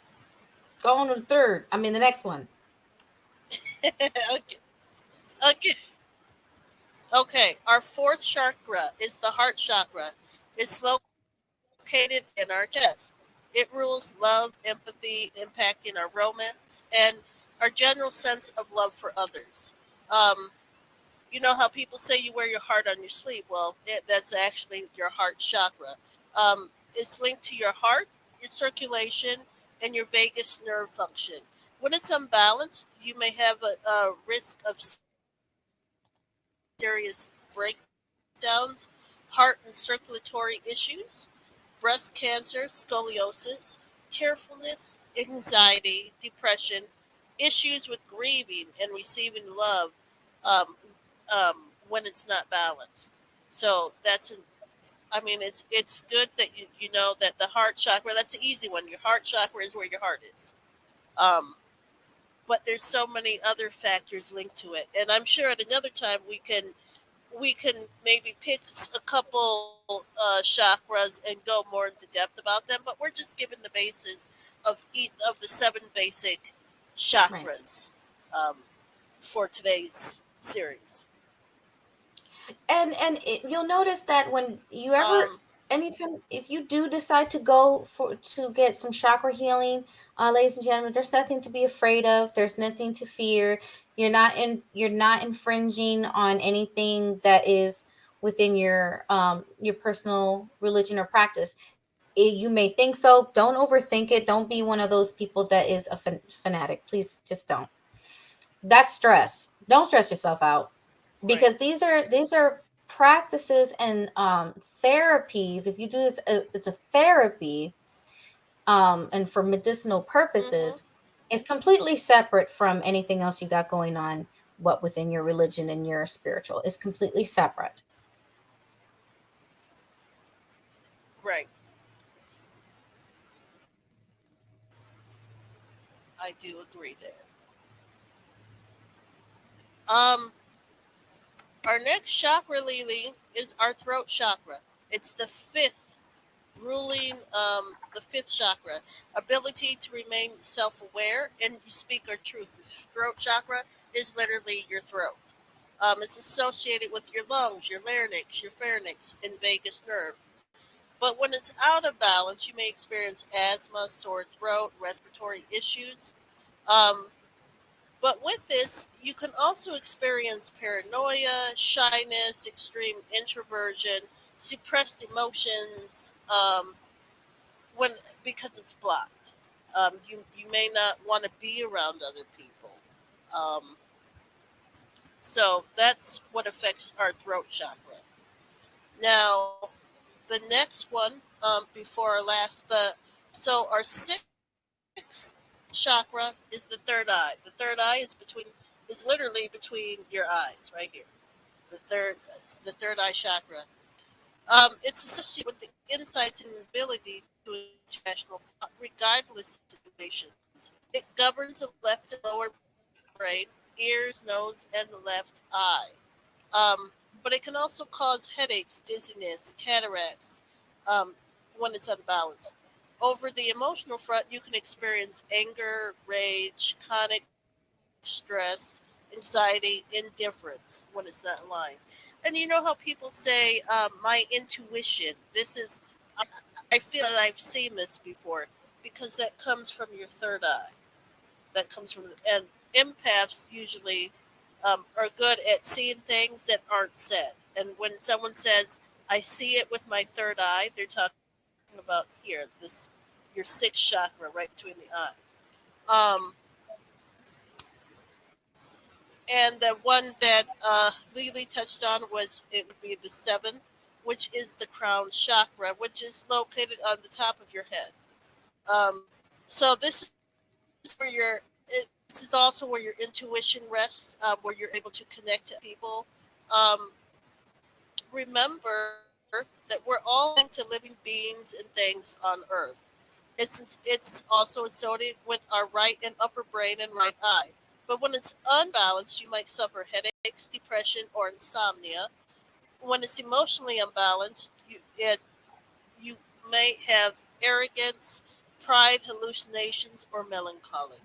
Go on to the third. I mean, the next one. Okay. Okay. Okay, our fourth chakra is the heart chakra. It's located in our chest. It rules love, empathy, impacting our romance, and our general sense of love for others. Um, you know how people say you wear your heart on your sleeve? Well, that's actually your heart chakra. It's linked to your heart, your circulation, and your vagus nerve function. When it's unbalanced, you may have a risk of serious breakdowns, heart and circulatory issues, breast cancer, scoliosis, tearfulness, anxiety, depression, issues with grieving and receiving love um, when it's not balanced. So it's good that you know that the heart chakra, that's an easy one. Your heart chakra is where your heart is. Um, but there's so many other factors linked to it, and I'm sure at another time we can maybe pick a couple chakras and go more into depth about them. But we're just given the basis of each of the seven basic Right. chakras um, for today's series. You'll notice that when you ever, Um, anytime, if you do decide to go for to get some chakra healing, ladies and gentlemen, there's nothing to be afraid of. There's nothing to fear. You're not infringing on anything that is within your personal religion or practice. You may think so. Don't overthink it. Don't be one of those people that is a fanatic. Please just don't. That's stress. Don't stress yourself out. because Right. these are practices and therapies. If you do this, it's a therapy, and for medicinal Mm-hmm. purposes, it's completely separate from anything else you got going on, what within your religion and your spiritual. It's completely separate. Right. I do agree there. Um, our next chakra, Lily, is our throat chakra. It's the fifth the fifth chakra, ability to remain self-aware and you speak our truth. The throat chakra is literally your throat. It's associated with your lungs, your larynx, your pharynx, and vagus nerve. But when it's out of balance, you may experience asthma, sore throat, respiratory issues. Um, but with this, you can also experience paranoia, shyness, extreme introversion, suppressed emotions, when because it's blocked. You may not want to be around other people. Um, so that's what affects our throat chakra. Now, the next one, before our last, so our sixth chakra is the third eye. The third eye is literally between your eyes, right here. The third, the third eye chakra. It's associated with the insights and ability to achieve rational thought, regardless of situations. It governs the left and lower brain, ears, nose, and the left eye. But it can also cause headaches, dizziness, cataracts, um, when it's unbalanced. Over the emotional front, you can experience anger, rage, chronic stress, anxiety, indifference when it's not aligned. And you know how people say, my intuition. This is, I feel that I've seen this before because that comes from your third eye. That comes from, and empaths usually are good at seeing things that aren't said. And when someone says, I see it with my third eye, they're talking about here, your sixth chakra right between the eye. Um, and the one that Lily touched on was it would be the seventh, which is the crown chakra, which is located on the top of your head. Um, so this is where this is also where your intuition rests, where you're able to connect to other people. Um, remember that we're all linked to living beings and things on Earth. It's also associated with our right and upper brain and right eye. But when it's unbalanced, you might suffer headaches, depression, or insomnia. When it's emotionally unbalanced, you may have arrogance, pride, hallucinations, or melancholy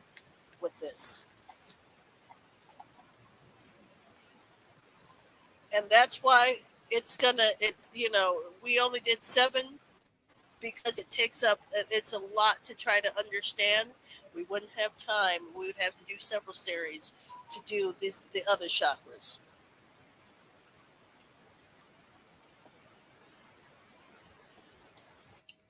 with this. And that's why we only did seven because it takes up, it's a lot to try to understand. We wouldn't have time. We would have to do several series to do the other chakras.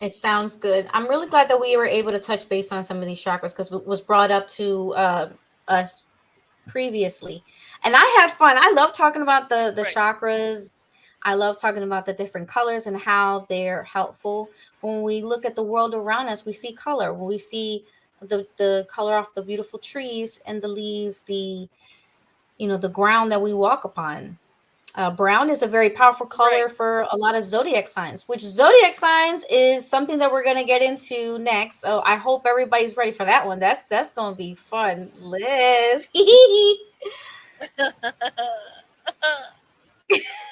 It sounds good. I'm really glad that we were able to touch base on some of these chakras because it was brought up to us previously, and I had fun. I love talking about the Right, chakras. I love talking about the different colors and how they're helpful. When we look at the world around us, we see color. When we see the color off the beautiful trees and the leaves, the ground that we walk upon. Brown is a very powerful color right. for a lot of zodiac signs, which zodiac signs is something that we're going to get into next. So I hope everybody's ready for that one. That's going to be fun, Liz.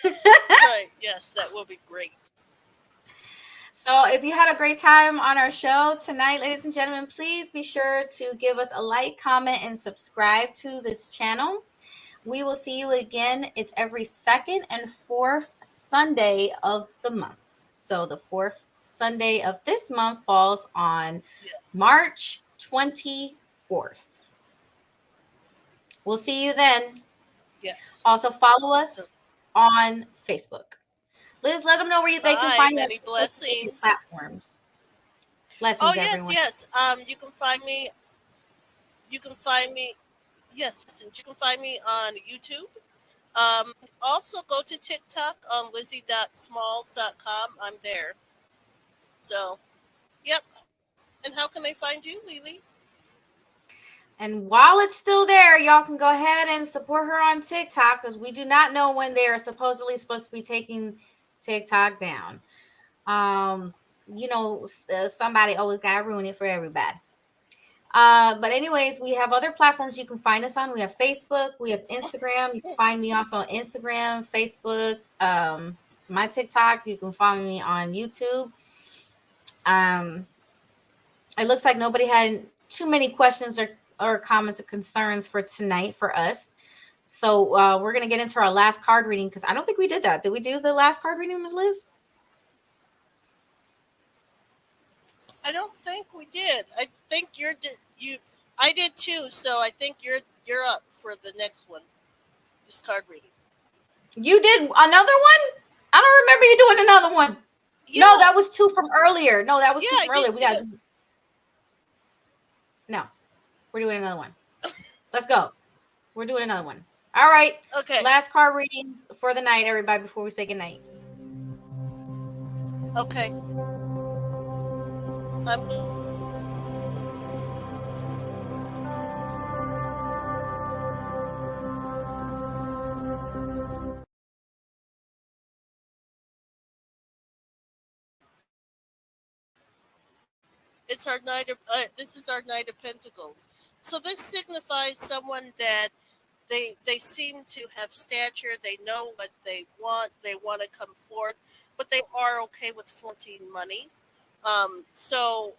Right, yes, that will be great. So if you had a great time on our show tonight, ladies and gentlemen, please be sure to give us a like, comment, and subscribe to this channel. We will see you again. It's every second and fourth Sunday of the month. So the fourth Sunday of this month falls on Yeah, March 24th. We'll see you then. yes. Also, follow So, us on Facebook. Liz, let them know where they can bye. find you on Many social media blessings. platforms. Oh Blessings, yes, everyone. yes. You can find me. You can find me. Yes, and you can find me on YouTube. Also go to TikTok on lizzie.smalls.com. I'm there. So, yep. And how can they find you, Lily? And while it's still there, y'all can go ahead and support her on TikTok because we do not know when they are supposedly supposed to be taking TikTok down. Um, somebody always got to ruin it for everybody. But anyways, we have other platforms you can find us on. We have Facebook, we have Instagram. You can find me also on Instagram, Facebook, my TikTok. You can find me on YouTube. Um, it looks like nobody had too many questions or comments or concerns for tonight for us. So we're gonna get into our last card reading because I don't think we did that. Did we do the last card reading, Ms. Liz? I don't think we did. I think you. I did too. So I think you're up for the next one. This card reading. You did another one? I don't remember you doing another one. No, Yeah, that was two from earlier. No, that was two yeah, I from did earlier. We got too. no. We're doing another one. Let's go. We're doing another one. All right. Okay, Last card readings for the night, everybody, before we say goodnight. okay. I'm. It's our knight of. This is our knight of pentacles. So this signifies someone that they seem to have stature. They know what they want. They want to come forth, but they are okay with flaunting money. So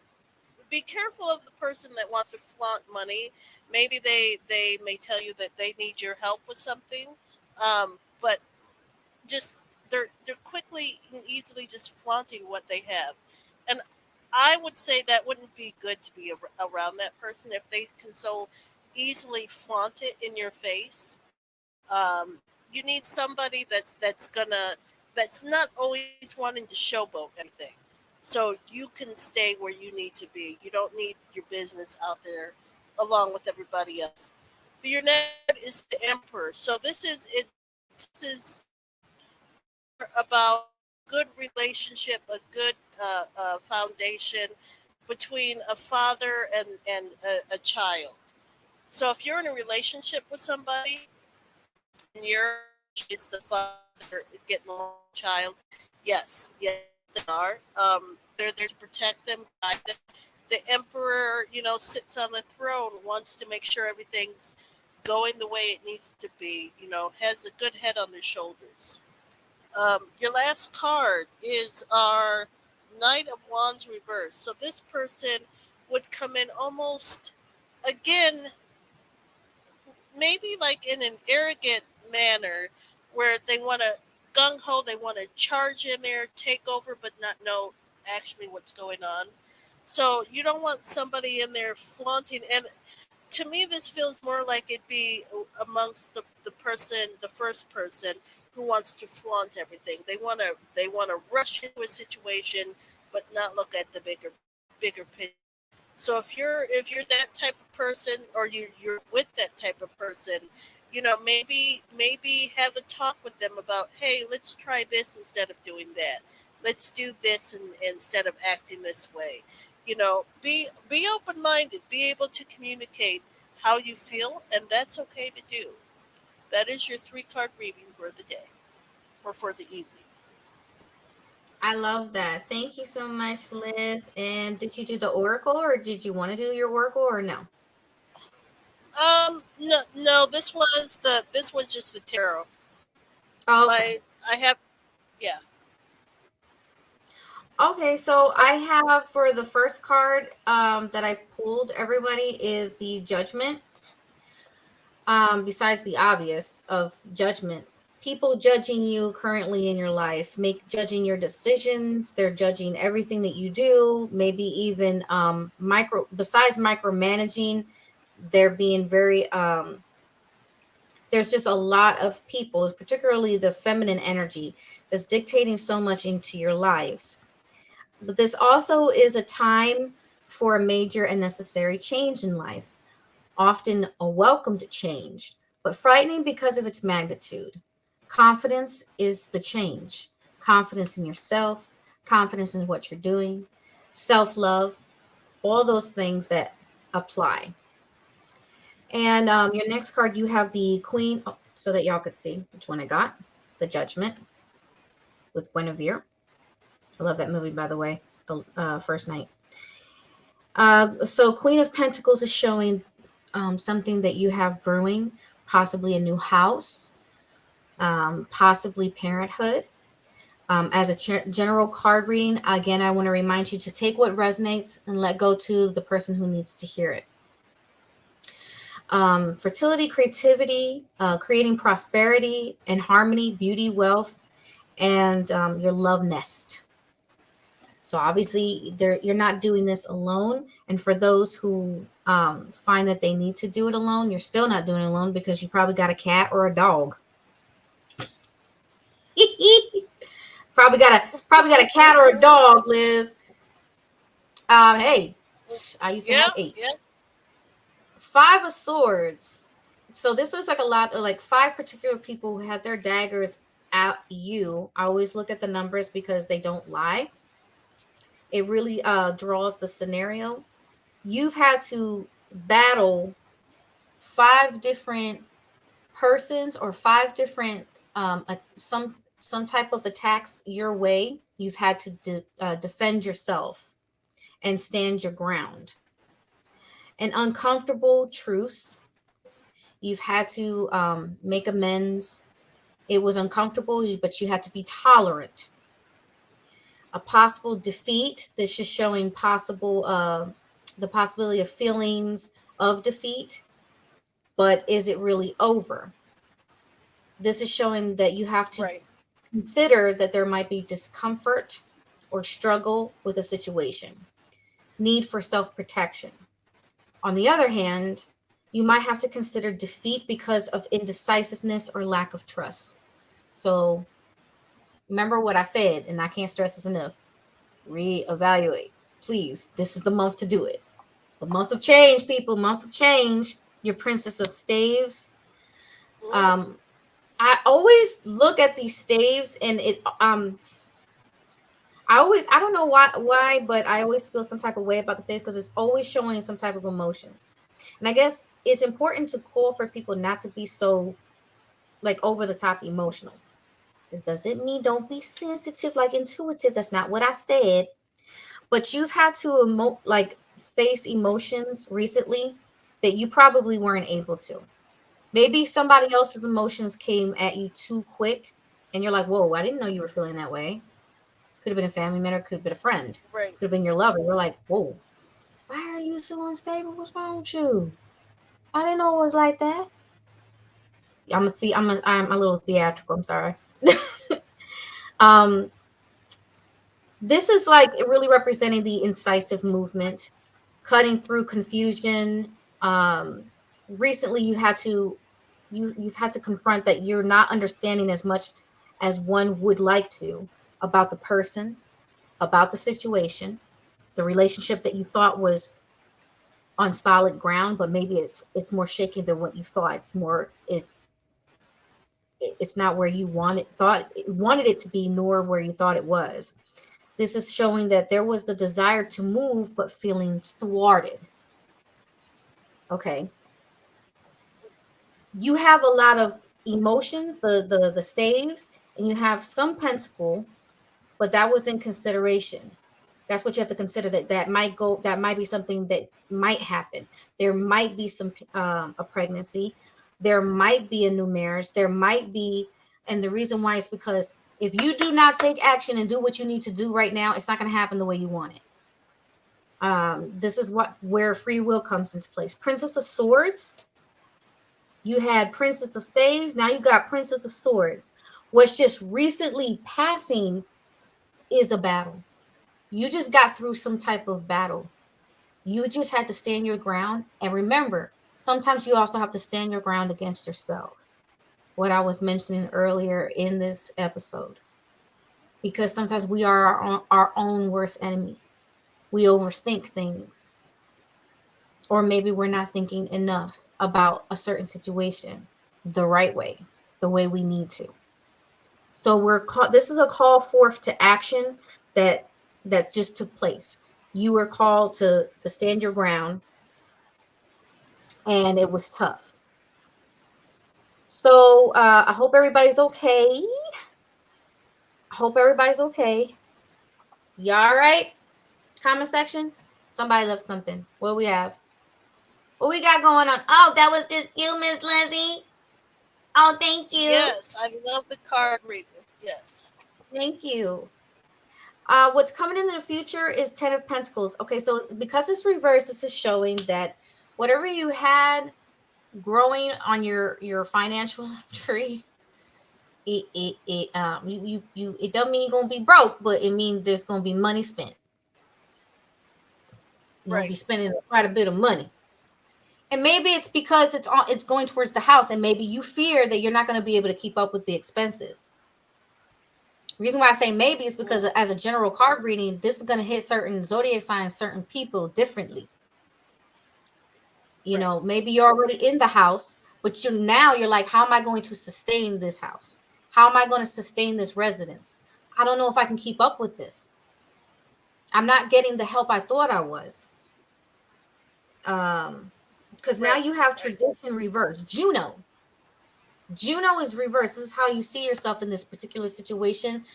be careful of the person that wants to flaunt money. Maybe they may tell you that they need your help with something, but just they're quickly and easily just flaunting what they have, and I would say that wouldn't be good to be around that person if they can so easily flaunt it in your face. You need somebody that's not always wanting to showboat everything. So you can stay where you need to be. You don't need your business out there along with everybody else. But your net is the emperor. So this is more about good relationship, a good foundation between a father and a child. So if you're in a relationship with somebody and your energy is the father getting along with the child, yes, they are. They're there to protect them, guide them. The emperor, sits on the throne, wants to make sure everything's going the way it needs to be. Has a good head on their shoulders. Your last card is our Knight of Wands reverse. So this person would come in almost again maybe like in an arrogant manner where they want to gung ho, they want to charge in there, take over, but not know actually what's going on. So you don't want somebody in there flaunting. And to me, this feels more like it'd be amongst the person, the first person who wants to flaunt everything. They want to rush into a situation, but not look at the bigger picture. So if you're that type of person, or you're with that type of person, maybe have a talk with them about, hey, let's try this instead of doing that. Let's do this instead of acting this way. Be open minded. Be able to communicate how you feel, and that's okay to do. That is your 3 card reading for the day or for the evening. I love that. Thank you so much, Liz. And did you do the oracle or did you want to do your oracle or no? No. This was just the tarot. Oh, okay. My I have yeah. Okay, so I have for the first card that I pulled everybody is the judgment. Besides the obvious of judgment, people judging you currently in your life, make judging your decisions, they're judging everything that you do, maybe even besides micromanaging, they're being very there's just a lot of people, particularly the feminine energy, that's dictating so much into your lives. But this also is a time for a major and necessary change in life, often a welcomed change. but frightening because of its magnitude. Confidence is the change. Confidence in yourself, confidence in what you're doing, self love, all those things that apply. And your next card, you have the Queen, oh, so that y'all could see which one I got. The Judgment with Guinevere. I love that movie, by the way, the first night. So Queen of Pentacles is showing something that you have brewing, possibly a new house, possibly parenthood. As a general card reading, again, I want to remind you to take what resonates and let go to the person who needs to hear it. Fertility, creativity, creating prosperity and harmony, beauty, wealth, and your love nest. So obviously, you're not doing this alone. And for those who find that they need to do it alone, you're still not doing it alone because you probably got a cat or a dog. probably got a cat or a dog, Liz. Hey, I used to Yeah, have 8. yeah. 5 of Swords. So this looks like a lot of like 5 particular people who had their daggers at you. I always look at the numbers because they don't lie. It really draws the scenario. You've had to battle 5 different persons or 5 different some type of attacks your way. You've had to defend yourself and stand your ground. An uncomfortable truce. You've had to make amends. It was uncomfortable, but you had to be tolerant. A possible defeat. This is showing the possibility of feelings of defeat, but is it really over? This is showing that you have to Right. consider that there might be discomfort or struggle with a situation. Need for self-protection. On the other hand, you might have to consider defeat because of indecisiveness or lack of trust. So remember what I said, and I can't stress this enough. Reevaluate. Please, this is the month to do it. The month of change, people, month of change. Your Princess of Staves. Mm. Um, I always look at these staves and I don't know why, but I always feel some type of way about the staves because it's always showing some type of emotions. And I guess it's important to call for people not to be so like over the top emotional. This doesn't mean don't be sensitive, like intuitive. That's not what I said. But you've had to face emotions recently that you probably weren't able to. Maybe somebody else's emotions came at you too quick, and you're like, "Whoa, I didn't know you were feeling that way." Could have been a family member, could have been a friend, Right. could have been your lover. You're like, "Whoa, why are you so unstable? What's wrong with you? I didn't know it was like that." I'm a little theatrical. I'm sorry. um, this is like really representing the incisive movement, cutting through confusion. Um, recently, you've had to confront that you're not understanding as much as one would like to about the person, about the situation, the relationship that you thought was on solid ground, but maybe it's more shaky than what you thought. It's not where you wanted it to be, nor where you thought it was. This is showing that there was the desire to move, but feeling thwarted. Okay. You have a lot of emotions, the staves, and you have some pentacle, but that was in consideration. That's what you have to consider, that might be something that might happen. There might be a pregnancy, there might be a new marriage, there might be, and the reason why is because if you do not take action and do what you need to do right now, it's not going to happen the way you want it. This is where free will comes into place. Princess of Swords. You had Princess of Staves. Now you got Princess of Swords. What's just recently passing is a battle. You just got through some type of battle. You just had to stand your ground. And remember, sometimes you also have to stand your ground against yourself. What I was mentioning earlier in this episode. Because sometimes we are our own worst enemy. We overthink things. Or maybe we're not thinking enough about a certain situation. the right way, the way we need to. So this is a call forth to action that just took place. You were called to stand your ground, and it was tough. So I hope everybody's okay. I hope everybody's okay. You all right? Comment section. Somebody left something. What do we have? What we got going on? Oh, that was just you, Miss Lizzie. Oh, thank you. Yes, I love the card reading. Yes. Thank you. What's coming in the future is Ten of Pentacles. Okay, so because it's reversed, this is showing that whatever you had growing on your financial tree, it doesn't mean you're gonna be broke, but it means there's gonna be money spent. You're gonna Right. be spending quite a bit of money. And maybe it's because it's going towards the house, and maybe you fear that you're not going to be able to keep up with the expenses. The reason why I say maybe is because as a general card reading, this is going to hit certain zodiac signs, certain people differently. You Right. know, maybe you're already in the house, but you're like, how am I going to sustain this house? How am I going to sustain this residence? I don't know if I can keep up with this. I'm not getting the help I thought I was. Because now Right. you have Right. tradition reversed. Juno is reversed. This is how you see yourself in this particular situation.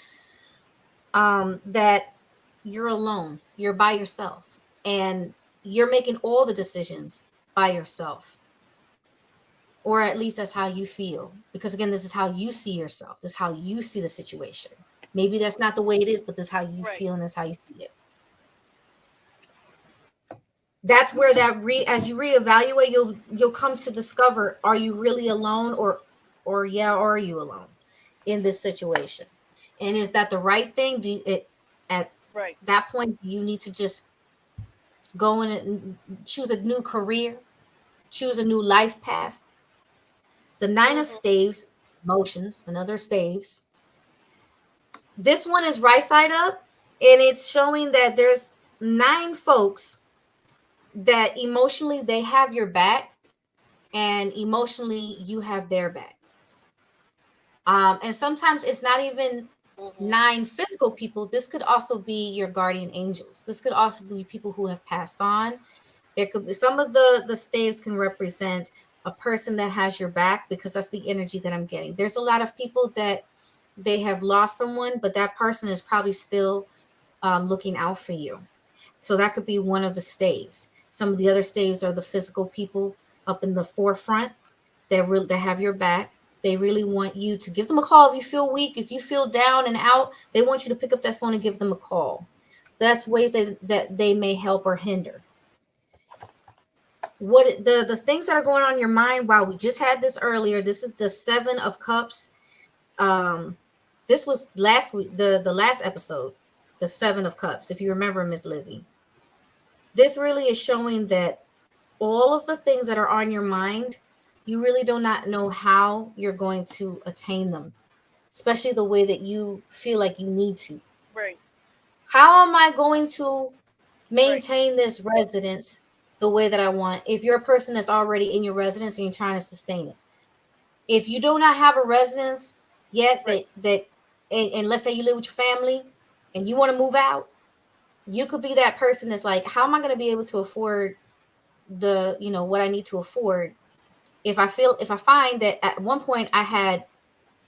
That you're alone, you're by yourself, and you're making all the decisions by yourself, or at least that's how you feel. Because again, this is how you see yourself. This is how you see the situation. Maybe that's not the way it is, but this is how you Right. feel, and that's how you see it. That's where as you reevaluate, you'll come to discover: are you really alone, or yeah, are you alone in this situation? And is that the right thing? At Right. that point, you need to just go in and choose a new career, choose a new life path. The Nine of Mm-hmm. Staves, emotions, another staves. This one is right side up, and it's showing that there's 9 folks that emotionally they have your back, and emotionally you have their back. And sometimes it's not even Mm-hmm. 9 physical people. This could also be your guardian angels. This could also be people who have passed on. There could be some of the staves can represent a person that has your back, because that's the energy that I'm getting. There's a lot of people that they have lost someone, but that person is probably still looking out for you. So that could be one of the staves. Some of the other staves are the physical people up in the forefront that have your back. They really want you to give them a call if you feel weak, if you feel down and out. They want you to pick up that phone and give them a call. That's ways that they may help or hinder. What the things that are going on in your mind? Wow, we just had this earlier. This is the 7 of Cups. Um, this was last week, the last episode, the 7 of Cups. If you remember, Miss Lizzie, this really is showing that all of the things that are on your mind, you really do not know how you're going to attain them, especially the way that you feel like you need to. Right. How am I going to Right. maintain this residence the way that I want if you're a person that's already in your residence and you're trying to sustain it? If you do not have a residence yet, Right. and let's say you live with your family and you want to move out, you could be that person that's like, how am I going to be able to afford what I need to afford if I find that at one point I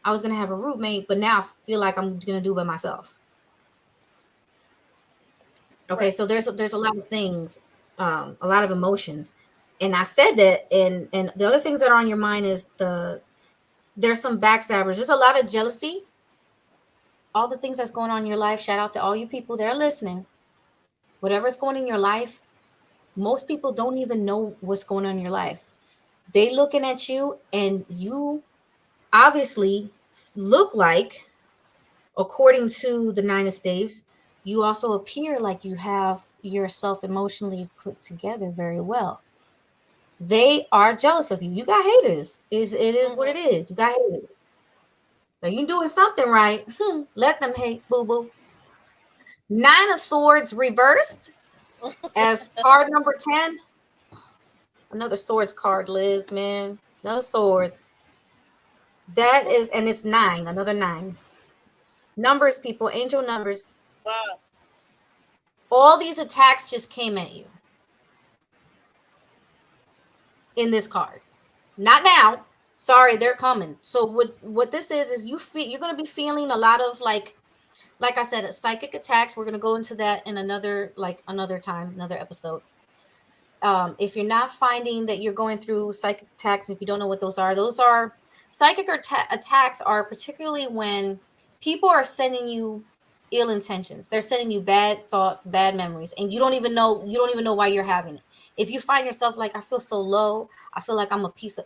was gonna have a roommate, but now I feel like I'm gonna do it by myself. Okay, Right. so there's a lot of things, a lot of emotions, and I said that, and the other things that are on your mind is there's some backstabbers. There's a lot of jealousy. All the things that's going on in your life. Shout out to all you people that are listening. Whatever's going in your life, most people don't even know what's going on in your life. They looking at you, and you obviously look like, according to the 9 of Staves, you also appear like you have yourself emotionally put together very well. They are jealous of you. You got haters. It is what Mm-hmm. it is. You got haters. Now you doing something right. Let them hate, boo boo. 9 of Swords reversed as card number 10. Another swords card, Liz, man. Another swords. That is, and it's 9, another 9. Numbers, people, angel numbers. Wow. All these attacks just came at you in this card. Not now. Sorry, they're coming. So what this is you're going to be feeling a lot of like I said, psychic attacks. We're going to go into that in another time, another episode. If you're not finding that you're going through psychic attacks, if you don't know what those are psychic attacks are particularly when people are sending you ill intentions. They're sending you bad thoughts, bad memories, and you don't even know why you're having it. If you find yourself like, I feel so low, I feel like I'm a piece of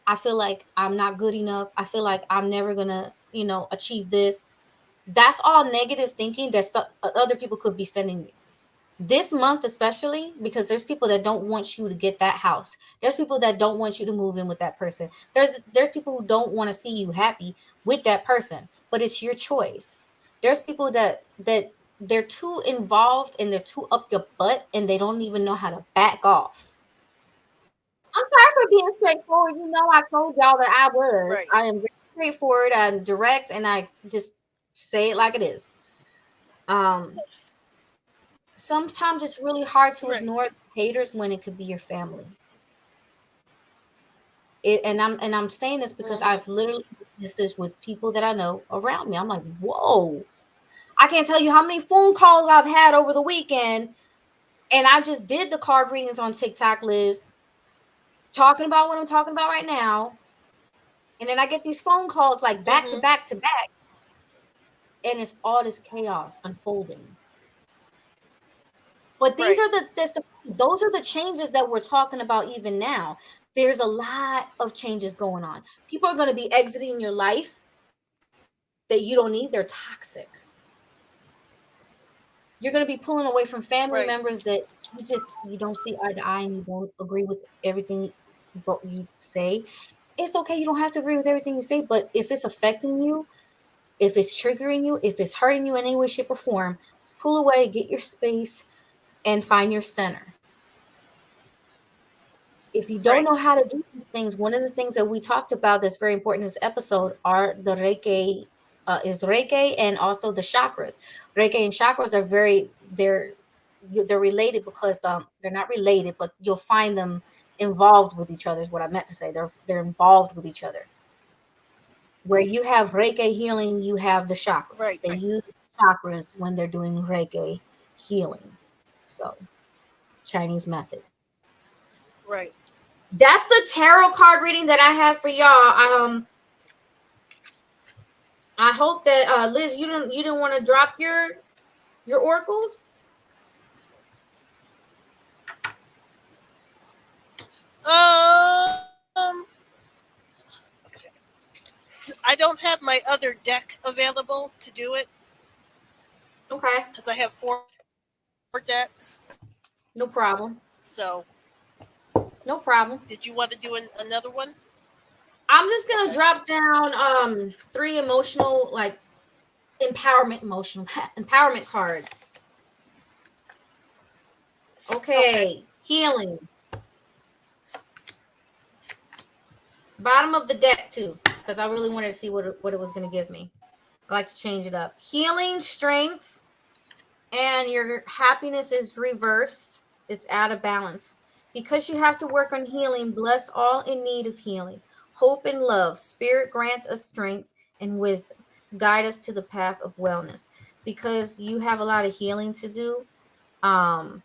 I feel like I'm not good enough, I feel like I'm never gonna achieve this. That's all negative thinking that other people could be sending you this month, especially because there's people that don't want you to get that house. There's people that don't want you to move in with that person. There's people who don't want to see you happy with that person, but it's your choice. There's people that they're too involved and they're too up your butt and they don't even know how to back off. I'm sorry for being straightforward. I told y'all that I was. Right. I am very straightforward. I'm direct, and I just say it like it is. Um, Sometimes it's really hard to Right. ignore haters when it could be your family. And I'm saying this because Mm-hmm. I've literally witnessed this with people that I know around me. I'm like, whoa! I can't tell you how many phone calls I've had over the weekend, and I just did the card readings on TikTok, Liz, talking about what I'm talking about right now, and then I get these phone calls like back to Mm-hmm. back to back, and it's all this chaos unfolding. But these Right. are those are the changes that we're talking about even now. There's a lot of changes going on. People are going to be exiting your life that you don't need. They're toxic. You're going to be pulling away from family Right. members that you don't see eye to eye and you don't agree with everything but you say. It's okay. You don't have to agree with everything you say, but if it's affecting you, if it's triggering you, if it's hurting you in any way, shape, or form, just pull away, get your space, and find your center. If you don't Right. know how to do these things, one of the things that we talked about that's very important in this episode are the Reiki, is Reiki and also the chakras. Reiki and chakras are they're related because they're not related, but you'll find them involved with each other. Is what I meant to say. They're involved with each other. Where you have Reiki healing, you have the chakras. Right. They use chakras when they're doing Reiki healing. So Chinese method. Right. That's the tarot card reading that I have for y'all. I hope that Liz, you didn't want to drop your oracles. Um, I don't have my other deck available to do it Okay, because I have four decks. no problem, So, no problem. did you want to do another one? I'm just gonna Okay. drop down 3 emotional emotional empowerment cards. Okay. Okay, healing. Bottom of the deck too, because I really wanted to see what it was gonna give me. I like to change it up. Healing, strength, and your happiness is reversed. It's out of balance. Because you have to work on healing, bless all in need of healing. Hope and love. Spirit grant us strength and wisdom. Guide us to the path of wellness. Because you have a lot of healing to do. Um,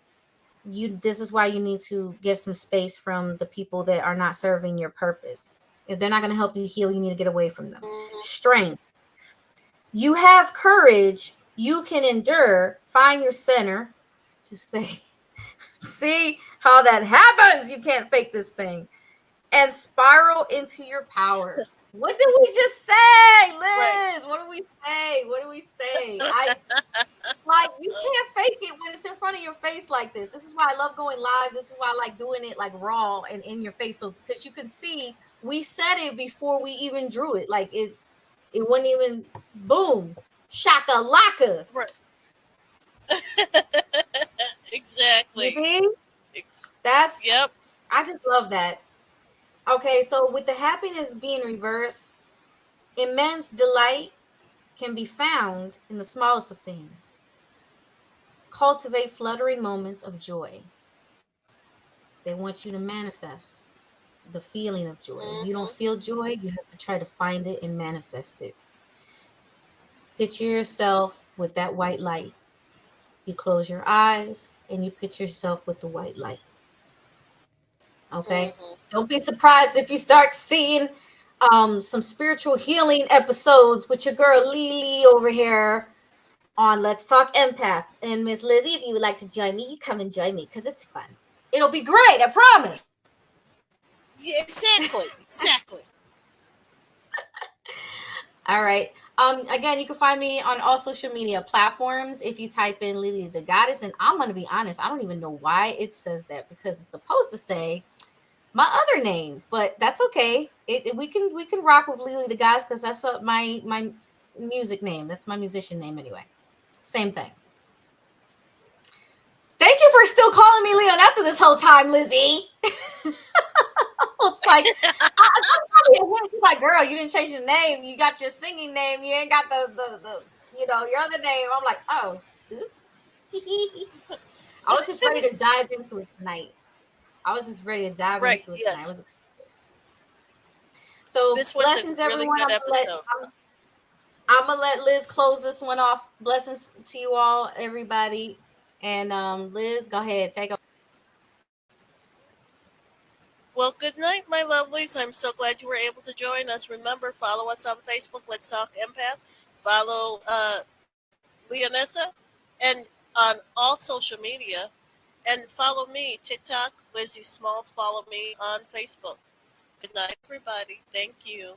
this is why you need to get some space from the people that are not serving your purpose. If they're not going to help you heal, you need to get away from them. Mm-hmm. Strength. You have courage. You can endure. Find your center. Just say, see how that happens. You can't fake this thing. And spiral into your power. What did we just say, Right. Liz? What do we say? What do we say? You can't fake it when it's in front of your face like this. This is why I love going live. This is why I like doing it like raw and in your face. So because you can see we said it before we even drew it. Like it wasn't even boom. Shaka laka. Right. You Exactly. see? That's Yep. I just love that. Okay, so with the happiness being reversed, Immense delight can be found in the smallest of things. Cultivate fluttering moments of joy. They want you to manifest the feeling of joy. If you don't Mm-hmm. feel joy, you have to try to find it and manifest it. Picture yourself with that white light. You close your eyes and you picture yourself with the white light. Okay? Mm-hmm. Don't be surprised if you start seeing some spiritual healing episodes with your girl Lily over here on Let's Talk Empath. And Miss Lizzie, if you would like to join me, you come and join me because it's fun. It'll be great, I promise. Yeah, exactly. Exactly. All right. Again, you can find me on all social media platforms if you type in Lily the Goddess. And I'm gonna be honest, I don't even know why it says that because it's supposed to say my other name, but that's okay. We can rock with Lily the Goddess because that's my music name. That's my musician name anyway. Same thing. Thank you for still calling me Leonessa this whole time, Lizzie. It's like she's like, girl, you didn't change your name. You got your singing name. You ain't got the your other name. I'm like, oh, oops. I was just ready to dive into it tonight. I was just ready to dive Right. into it tonight. I Yes. was so This was a blessings, really everyone. good episode. I'm gonna let Liz close this one off. Blessings to you all, everybody. And Liz, go ahead, take over. Well, good night, my lovelies. I'm so glad you were able to join us. Remember, follow us on Facebook. Let's Talk Empath. Follow Leonessa, and on all social media. And follow me, TikTok, Lizzie Smalls. Follow me on Facebook. Good night, everybody. Thank you.